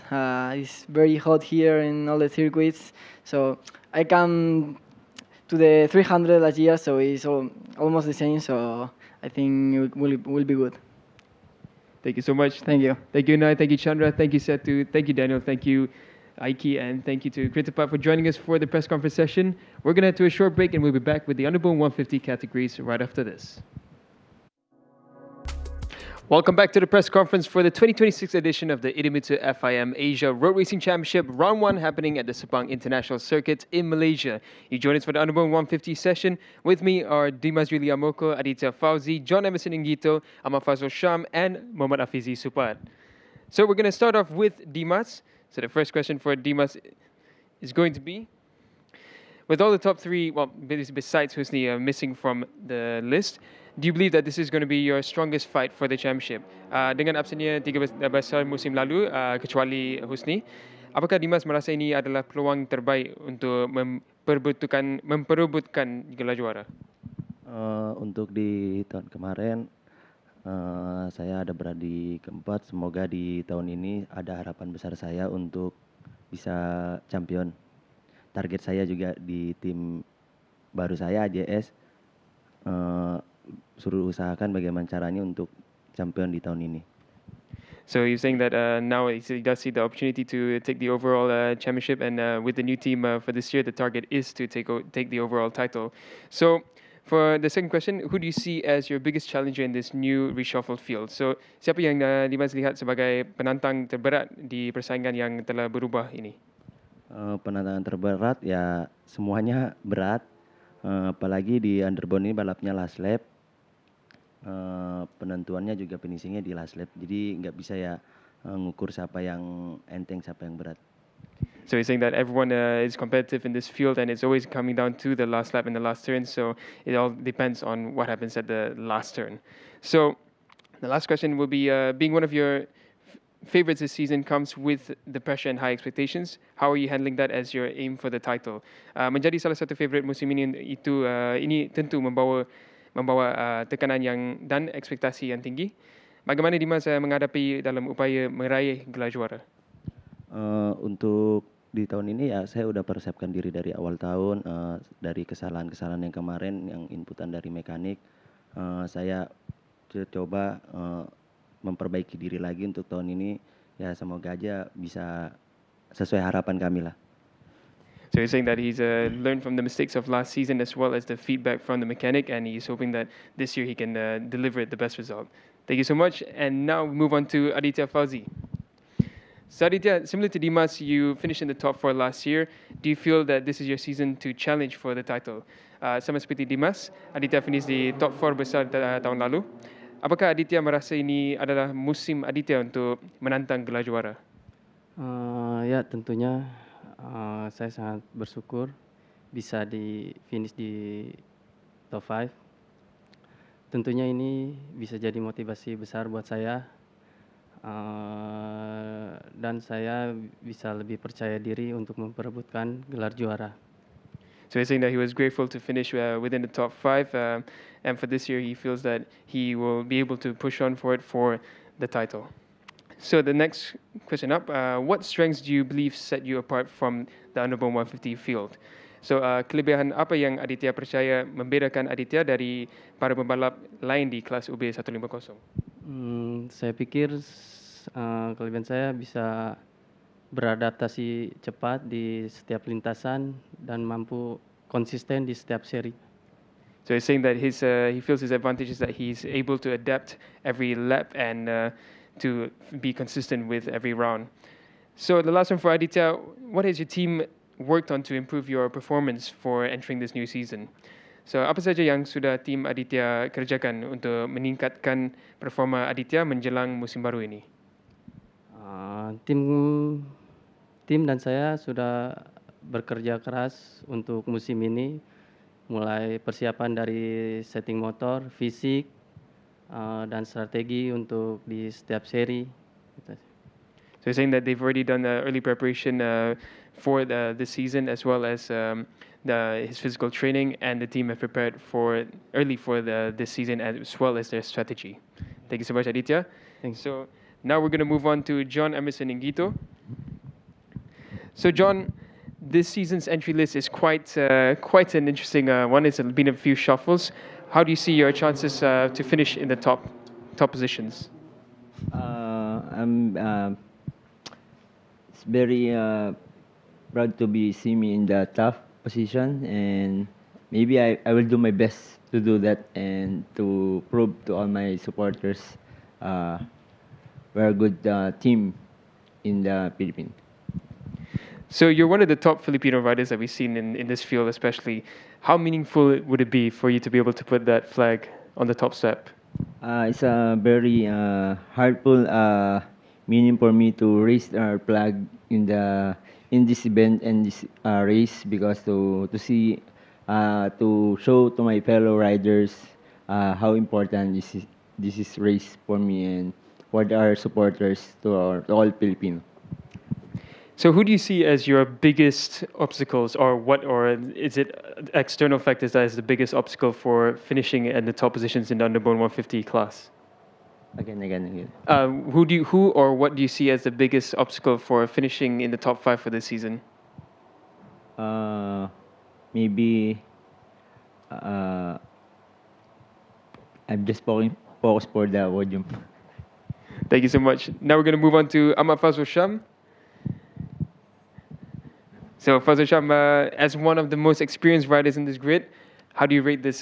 It's very hot here in all the circuits, so I come to the 300 last year, so it's almost the same. So I think it will be good. Thank you so much. Thank you. Thank you, Nai. Thank you, Chandra. Thank you, Setu. Thank you, Daniel. Thank you, Aiki. And thank you to Kritipat for joining us for the press conference session. We're going to head to a short break, and we'll be back with the Underbone 150 categories right after this. Welcome back to the press conference for the 2026 edition of the Idemitsu FIM Asia Road Racing Championship, Round 1 happening at the Sepang International Circuit in Malaysia. You join us for the Underbone 150 session. With me are Dimas Yuli Amoko, Aditya Fauzi, John Emerson Ingito, Ahmad Fazul Sham, and Muhammad Afizi Supad. So we're going to start off with Dimas. So the first question for Dimas is going to be, with all the top 3, well, besides Husni missing from the list, do you believe that this is going to be your strongest fight for the championship? Dengan absennya 3 besar musim lalu, kecuali Husni, apakah Dimas merasa ini adalah peluang terbaik untuk memperebutkan gelar juara? Untuk di tahun kemarin, saya ada berada di keempat. Semoga di tahun ini ada harapan besar saya untuk bisa champion. Target saya juga di tim baru saya, AJS, suruh usahakan bagaimana caranya untuk champion di tahun ini. So you're saying that now he does see the opportunity to take the overall championship, and with the new team for this year, the target is to take the overall title. So for the second question, who do you see as your biggest challenger in this new reshuffled field? So siapa yang Dimas lihat sebagai penantang terberat di persaingan yang telah berubah ini? Penantangan terberat ya semuanya berat, apalagi di underbone ini balapnya last lap. Penentuannya juga finishingnya di last lap, jadi nggak bisa ya ngukur siapa yang enteng siapa yang berat. So he's saying that everyone is competitive in this field, and it's always coming down to the last lap and the last turn. So it all depends on what happens at the last turn. So the last question will be: being one of your favorites this season comes with the pressure and high expectations. How are you handling that as your aim for the title? Menjadi salah satu favorite musim ini itu ini tentu membawa tekanan yang dan ekspektasi yang tinggi. Bagaimana Dimas menghadapi dalam upaya meraih gelar juara? Untuk di tahun ini ya saya udah persiapkan diri dari awal tahun, dari kesalahan-kesalahan yang kemarin yang inputan dari mekanik, saya coba memperbaiki diri lagi untuk tahun ini, ya semoga aja bisa sesuai harapan kami lah. So he's saying that he's learned from the mistakes of last season as well as the feedback from the mechanic, and he's hoping that this year he can deliver the best result. Thank you so much. And now we move on to Aditya Fauzi. So Aditya, similar to Dimas, you finished in the top 4 last year. Do you feel that this is your season to challenge for the title? Sama seperti Dimas, Aditya finish di top 4 besar tahun lalu. Apakah Aditya merasa ini adalah musim Aditya untuk menantang gelar juara? Ya tentunya saya sangat bersyukur bisa di finish di top 5. Tentunya ini bisa jadi motivasi besar buat saya, dan saya bisa lebih percaya diri untuk memperebutkan gelar juara. So he's saying that he was grateful to finish within the top 5, and for this year he feels that he will be able to push on for the title. So the next question up, what strengths do you believe set you apart from the underbone 150 field? So kelebihan apa yang Aditya percaya membedakan Aditya dari para pembalap lain di kelas UB 150? Saya pikir kelebihan saya bisa beradaptasi cepat di setiap lintasan dan mampu konsisten di setiap seri. So he's saying that he feels his advantage is that he's able to adapt every lap and to be consistent with every round. So the last one for Aditya, what has your team worked on to improve your performance for entering this new season? So apa saja yang sudah tim Aditya kerjakan untuk meningkatkan performa Aditya menjelang musim baru ini? Tim dan saya sudah bekerja keras untuk musim ini, mulai persiapan dari setting motor, fisik, dan strategi untuk di setiap seri. So he's saying that they've already done early preparation for the season, as well as his physical training, and the team have prepared early for this season as well as their strategy. Thank you so much, Aditya. Thanks. So now we're going to move on to John Emerson Ingito. So John, this season's entry list is quite an interesting one. It's been a few shuffles. How do you see your chances to finish in the top positions? It's very proud to be see me in the top position, and maybe I will do my best to do that and to prove to all my supporters we're a good team in the Philippines. So you're one of the top Filipino riders that we've seen in this field, especially. How meaningful would it be for you to be able to put that flag on the top step? It's a very heartful meaning for me to raise our flag in this event and this race, because to see to show to my fellow riders how important this is race for me and for our supporters to all Filipino. So who do you see as your biggest obstacles, or is it external factors that is the biggest obstacle for finishing in the top positions in the underbone 150 class? Again. Who or what do you see as the biggest obstacle for finishing in the top 5 for this season? Maybe I'm just works for the podium. Thank you so much. Now we're going to move on to Ahmad Fazul Sham. So Fazul Sham, as one of the most experienced riders in this grid, how do you rate this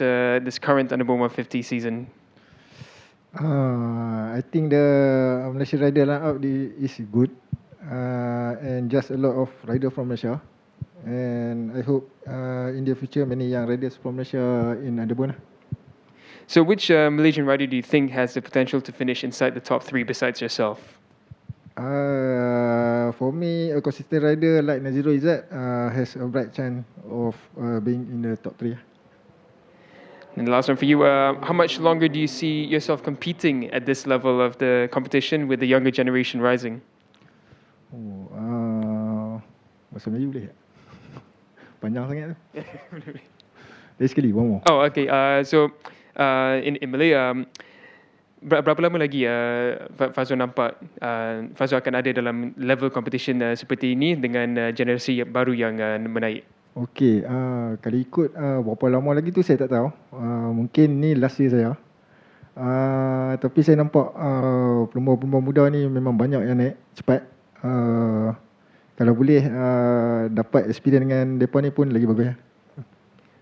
current Under 150 season? I think the Malaysia rider lineup is good, and just a lot of rider from Malaysia, and I hope in the future many young riders from Malaysia in Under. So which Malaysian rider do you think has the potential to finish inside the top 3 besides yourself? For me, a consistent rider like Naziro Izzat has a bright chance of being in the top 3. And the last one for you, how much longer do you see yourself competing at this level of the competition with the younger generation rising? Bahasa Melayu boleh tak? Panjang sangat tu. Lagi sekali, one more. Oh, okay. So in Malay, berapa lama lagi Fazul nampak Fazul akan ada dalam level competition seperti ini dengan generasi baru yang menaik? Okey, kalau ikut berapa lama lagi tu saya tak tahu. Mungkin ni last year saya. Tapi saya nampak pelumba-pelumba muda ni memang banyak yang naik cepat. Kalau boleh dapat experience dengan mereka ni pun lagi bagus.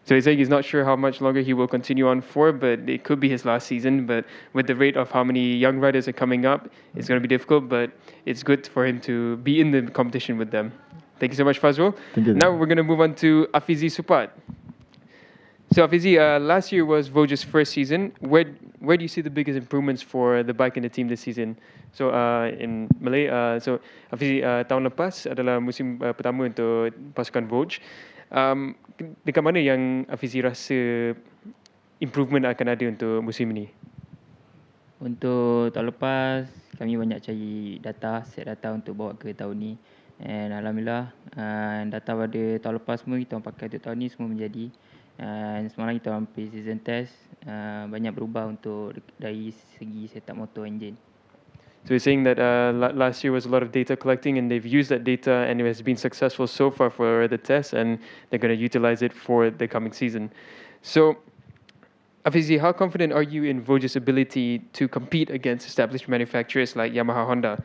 So he's saying he's not sure how much longer he will continue on for, but it could be his last season. But with the rate of how many young riders are coming up, it's going to be difficult, but it's good for him to be in the competition with them. Thank you so much, Fazrul. Now we're going to move on to Afizi Supat. So Afizi, last year was Voja's first season. Where do you see the biggest improvements for the bike and the team this season? So in Malay, so Afizi, tahun lepas adalah musim pertama untuk pasukan Voj. Dekat mana yang Afizi rasa improvement akan ada untuk musim ini? Untuk tahun lepas, kami banyak cari data, set data untuk bawa ke tahun ni. And Alhamdulillah, data pada tahun lepas semua kita pakai untuk tahun ni semua menjadi. And semalam kita orang pergi season test, banyak berubah untuk dari segi setup motor engine. So he's saying that last year was a lot of data collecting and they've used that data and it has been successful so far for the test and they're going to utilize it for the coming season. So, Afizi, how confident are you in Voja's ability to compete against established manufacturers like Yamaha, Honda?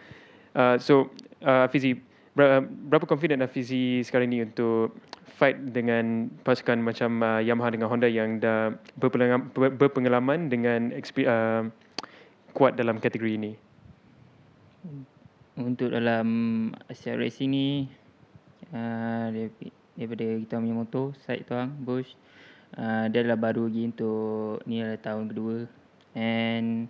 Afizi, berapa confident Afizi sekarang ni untuk fight dengan pasukan macam Yamaha dengan Honda yang dah berpengalaman dengan kuat dalam kategori ini? Untuk dalam Asia Racing ni, daripada kita punya motor, side tuang, Bosch, dia adalah baru lagi untuk ni adalah tahun kedua. And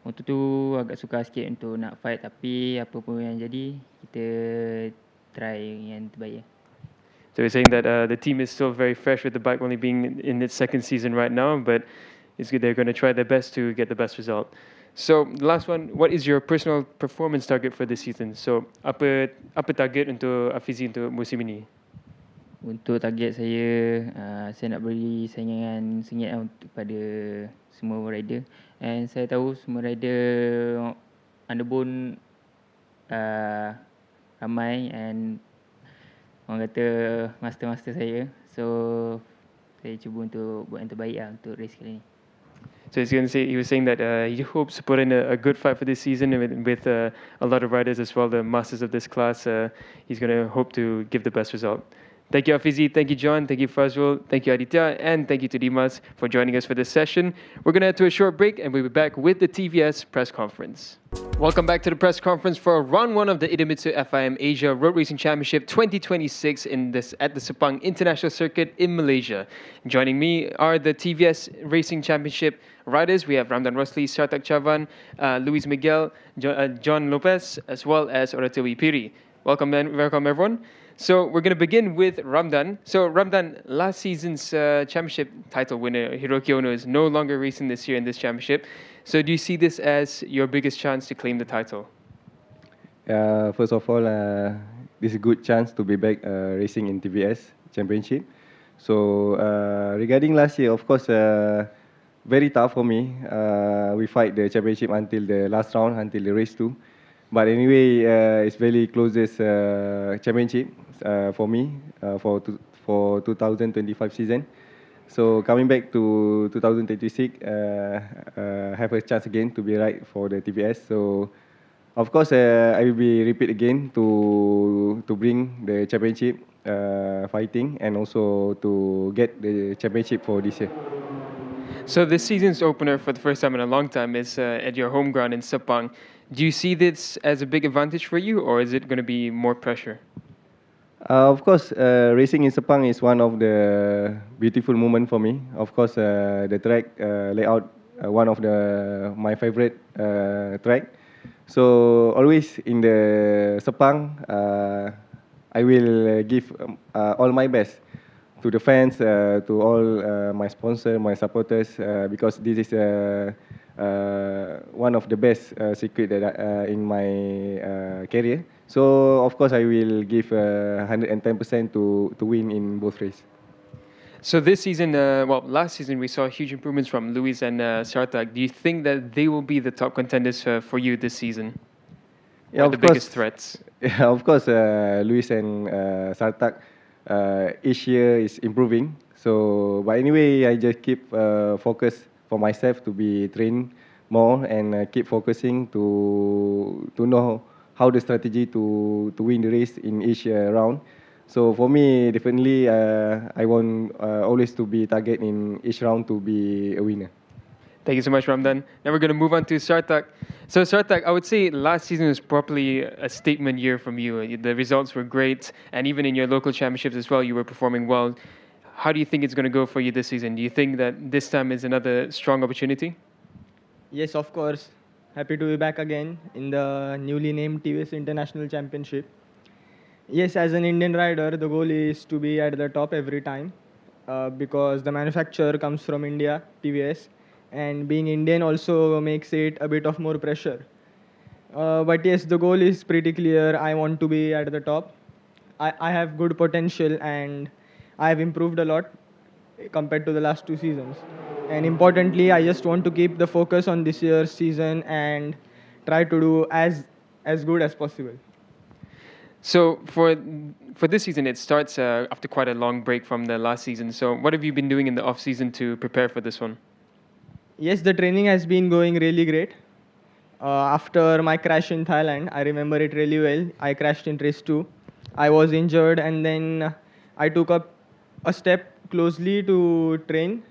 motor tu agak sukar sikit untuk nak fight, tapi apa pun yang jadi, kita try yang terbaik. So he's saying that the team is still very fresh with the bike only being in its second season right now, but they're going to try their best to get the best result. So the last one, what is your personal performance target for this season? So apa target untuk Afizi untuk musim ini? Untuk target saya nak beri saingan sengit kepada semua rider. And saya tahu semua rider underbone ramai and orang kata master-master saya. So saya cuba untuk buat yang terbaik untuk race kali ni. So he was saying that he hopes to put in a good fight for this season with a lot of riders as well, the masters of this class. He's going to hope to give the best result. Thank you, Afizi. Thank you, John. Thank you, Fazrul. Thank you, Aditya. And thank you to Dimas for joining us for this session. We're going to head to a short break and we'll be back with the TVS press conference. Welcome back to the press conference for round 1 of the Idemitsu FIM Asia Road Racing Championship 2026 at the Sepang International Circuit in Malaysia. Joining me are the TVS Racing Championship riders. We have Ramdan Rosli, Sartak Chavan, Luis Miguel, John Lopez, as well as Oratowi Piri. Welcome everyone. So we're going to begin with Ramdan. So Ramdan, last season's championship title winner Hiroki Ono is no longer racing this year in this championship. So do you see this as your biggest chance to claim the title? First of all, this is a good chance to be back racing in TVS Championship. So regarding last year, of course, very tough for me. We fight the championship until the last round, until the race 2. But anyway, it's very closest championship for me for 2025 season. So coming back to 2026, have a chance again to be right for the TBS. So of course, I will be repeat again to bring the championship fighting and also to get the championship for this year. So this season's opener for the first time in a long time is at your home ground in Sepang. Do you see this as a big advantage for you, or is it going to be more pressure? Of course, racing in Sepang is one of the beautiful moments for me. Of course, the track layout, one of my favorite track. So always in the Sepang, I will give all my best to the fans, to all my sponsors, my supporters, because this is one of the best circuit that in my career. So of course I will give 110% to win in both races. So this season, last season we saw huge improvements from Luis and Sartak. Do you think that they will be the top contenders for you this season? Yeah, or the biggest threats? Yeah, of course, Luis and Sartak, each year is improving. So, but anyway, I just keep focus for myself to be trained more and keep focusing to know how the strategy to win the race in each round. So for me, definitely, I want always to be target in each round to be a winner. Thank you so much, Ramdan. Now we're going to move on to Sartak. So Sartak, I would say last season was probably a statement year from you. The results were great, and even in your local championships as well, you were performing well. How do you think it's going to go for you this season? Do you think that this time is another strong opportunity? Yes, of course. Happy to be back again in the newly named TVS International Championship. Yes, as an Indian rider, the goal is to be at the top every time because the manufacturer comes from India, TVS, and being Indian also makes it a bit of more pressure. But yes, the goal is pretty clear. I want to be at the top. I have good potential and I have improved a lot compared to the last 2 seasons. And importantly, I just want to keep the focus on this year's season and try to do as good as possible. So for this season, it starts after quite a long break from the last season. So what have you been doing in the off season to prepare for this one? Yes, the training has been going really great. After my crash in Thailand, I remember it really well. I crashed in race 2. I was injured and then I took up a step closely to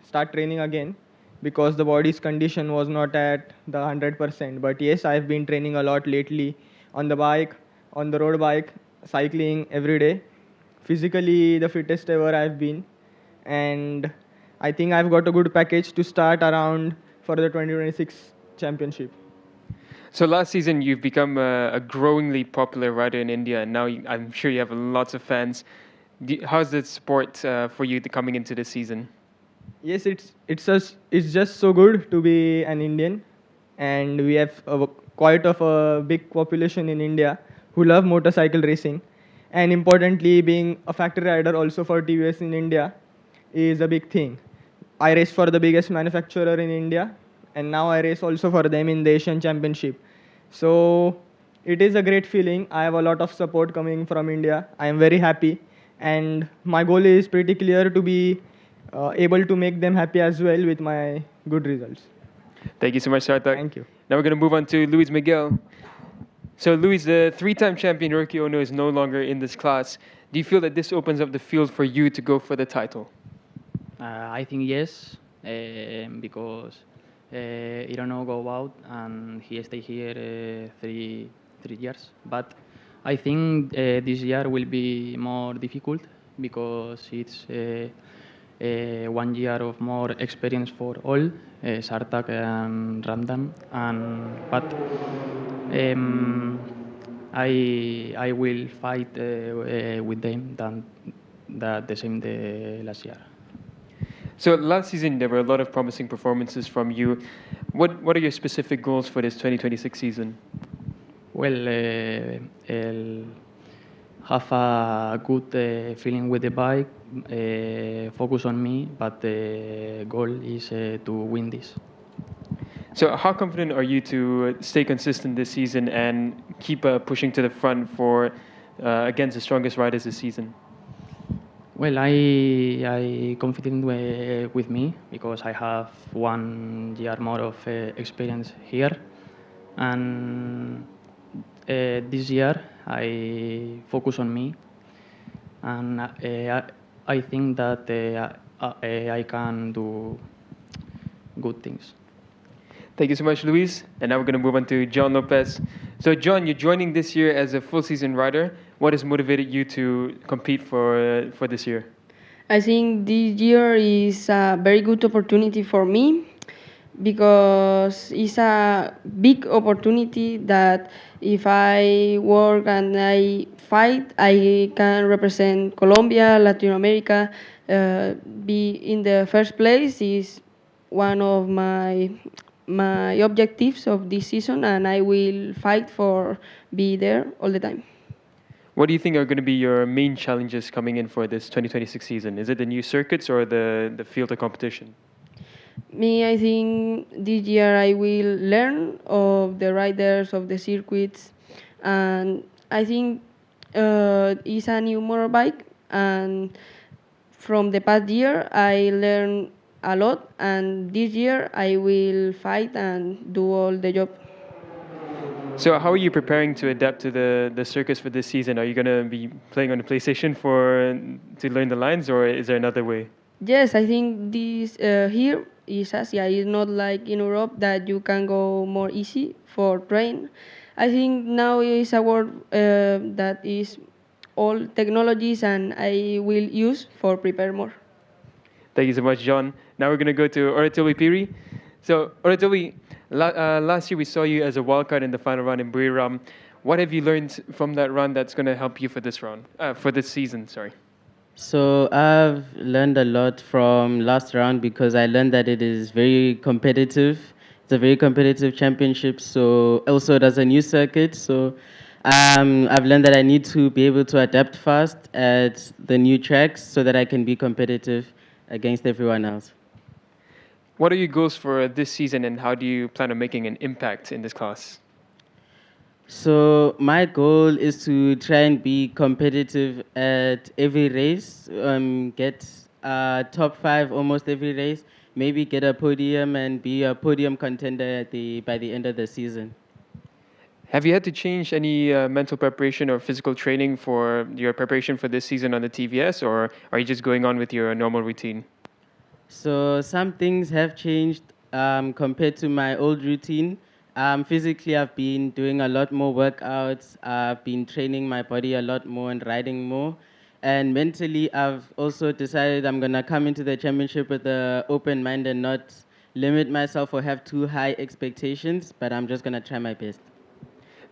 start training again because the body's condition was not at the 100%. But yes, I've been training a lot lately on the bike, on the road bike, cycling every day. Physically, the fittest ever I've been. And I think I've got a good package to start around for the 2026 championship. So last season, you've become a growingly popular rider in India, and now I'm sure you have lots of fans. How's the support for you coming into the season? Yes, it's just so good to be an Indian, and we have quite of a big population in India who love motorcycle racing, and importantly, being a factory rider also for TVS in India is a big thing. I race for the biggest manufacturer in India, and now I race also for them in the Asian Championship. So it is a great feeling. I have a lot of support coming from India. I am very happy, and my goal is pretty clear to be able to make them happy as well with my good results. Thank you so much, Sartak. Thank you. Now we're going to move on to Luis Miguel. So Luis, the three-time champion Rocky Ono is no longer in this class. Do you feel that this opens up the field for you to go for the title? I think yes, because Hirono go out and he stay here 3 years. But I think this year will be more difficult because it's 1 year of more experience for all, Sartak and Ramdan. But I will fight with them than the same day last year. So last season, there were a lot of promising performances from you. What are your specific goals for this 2026 season? Well, have a good feeling with the bike, focus on me, but the goal is to win this. So how confident are you to stay consistent this season and keep pushing to the front for against the strongest riders this season? Well, I confident with me because I have 1 year more of experience here, and this year I focus on me, and I think that I can do good things. Thank you so much, Luis. And now we're going to move on to John Lopez. So, John, you're joining this year as a full season rider. What has motivated you to compete for this year? I think this year is a very good opportunity for me because it's a big opportunity that if I work and I fight, I can represent Colombia, Latin America. Be in the first place is one of my objectives of this season, and I will fight for be there all the time. What do you think are going to be your main challenges coming in for this 2026 season? Is it the new circuits or the field of competition? Me, I think this year I will learn of the riders of the circuits, and I think it's a new motorbike. And from the past year, I learned a lot, and this year I will fight and do all the job. So, how are you preparing to adapt to the circus for this season? Are you going to be playing on the PlayStation to learn the lines, or is there another way? Yes, I think this here is Asia. It's not like in Europe that you can go more easy for train. I think now is a world that is all technologies, and I will use for prepare more. Thank you so much, John. Now we're going to go to Oratobi Piri. So, Oratobi, last year we saw you as a wildcard in the final round in Buriram. What have you learned from that run that's going to help you for this round, for this season? Sorry. So I've learned a lot from last round because I learned that it is very competitive. It's a very competitive championship. So also it has a new circuit. So I've learned that I need to be able to adapt fast at the new tracks so that I can be competitive against everyone else. What are your goals for this season, and how do you plan on making an impact in this class? So my goal is to try and be competitive at every race, get top 5 almost every race, maybe get a podium and be a podium contender by the end of the season. Have you had to change any mental preparation or physical training for your preparation for this season on the TVS, or are you just going on with your normal routine? So some things have changed compared to my old routine. Physically, I've been doing a lot more workouts. I've been training my body a lot more and riding more. And mentally, I've also decided I'm going to come into the championship with an open mind and not limit myself or have too high expectations, but I'm just going to try my best.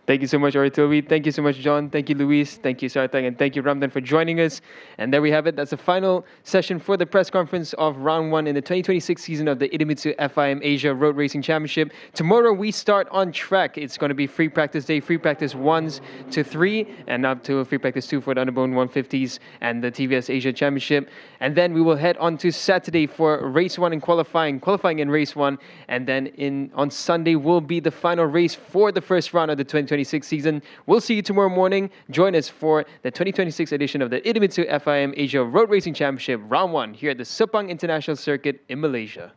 Thank you so much, Oratobi. Thank you so much, John. Thank you, Luis. Thank you, Sartang. And thank you, Ramdan, for joining us. And there we have it. That's the final session for the press conference of round 1 in the 2026 season of the Idemitsu FIM Asia Road Racing Championship. Tomorrow we start on track. It's going to be free practice day, free practice 1s to 3, and up to free practice 2 for the Underbone 150s and the TVS Asia Championship. And then we will head on to Saturday for race 1 and qualifying in race 1. And then on Sunday will be the final race for the first round of the 2026 season. We'll see you tomorrow morning. Join us for the 2026 edition of the Idemitsu FIM Asia Road Racing Championship Round 1 here at the Sepang International Circuit in Malaysia.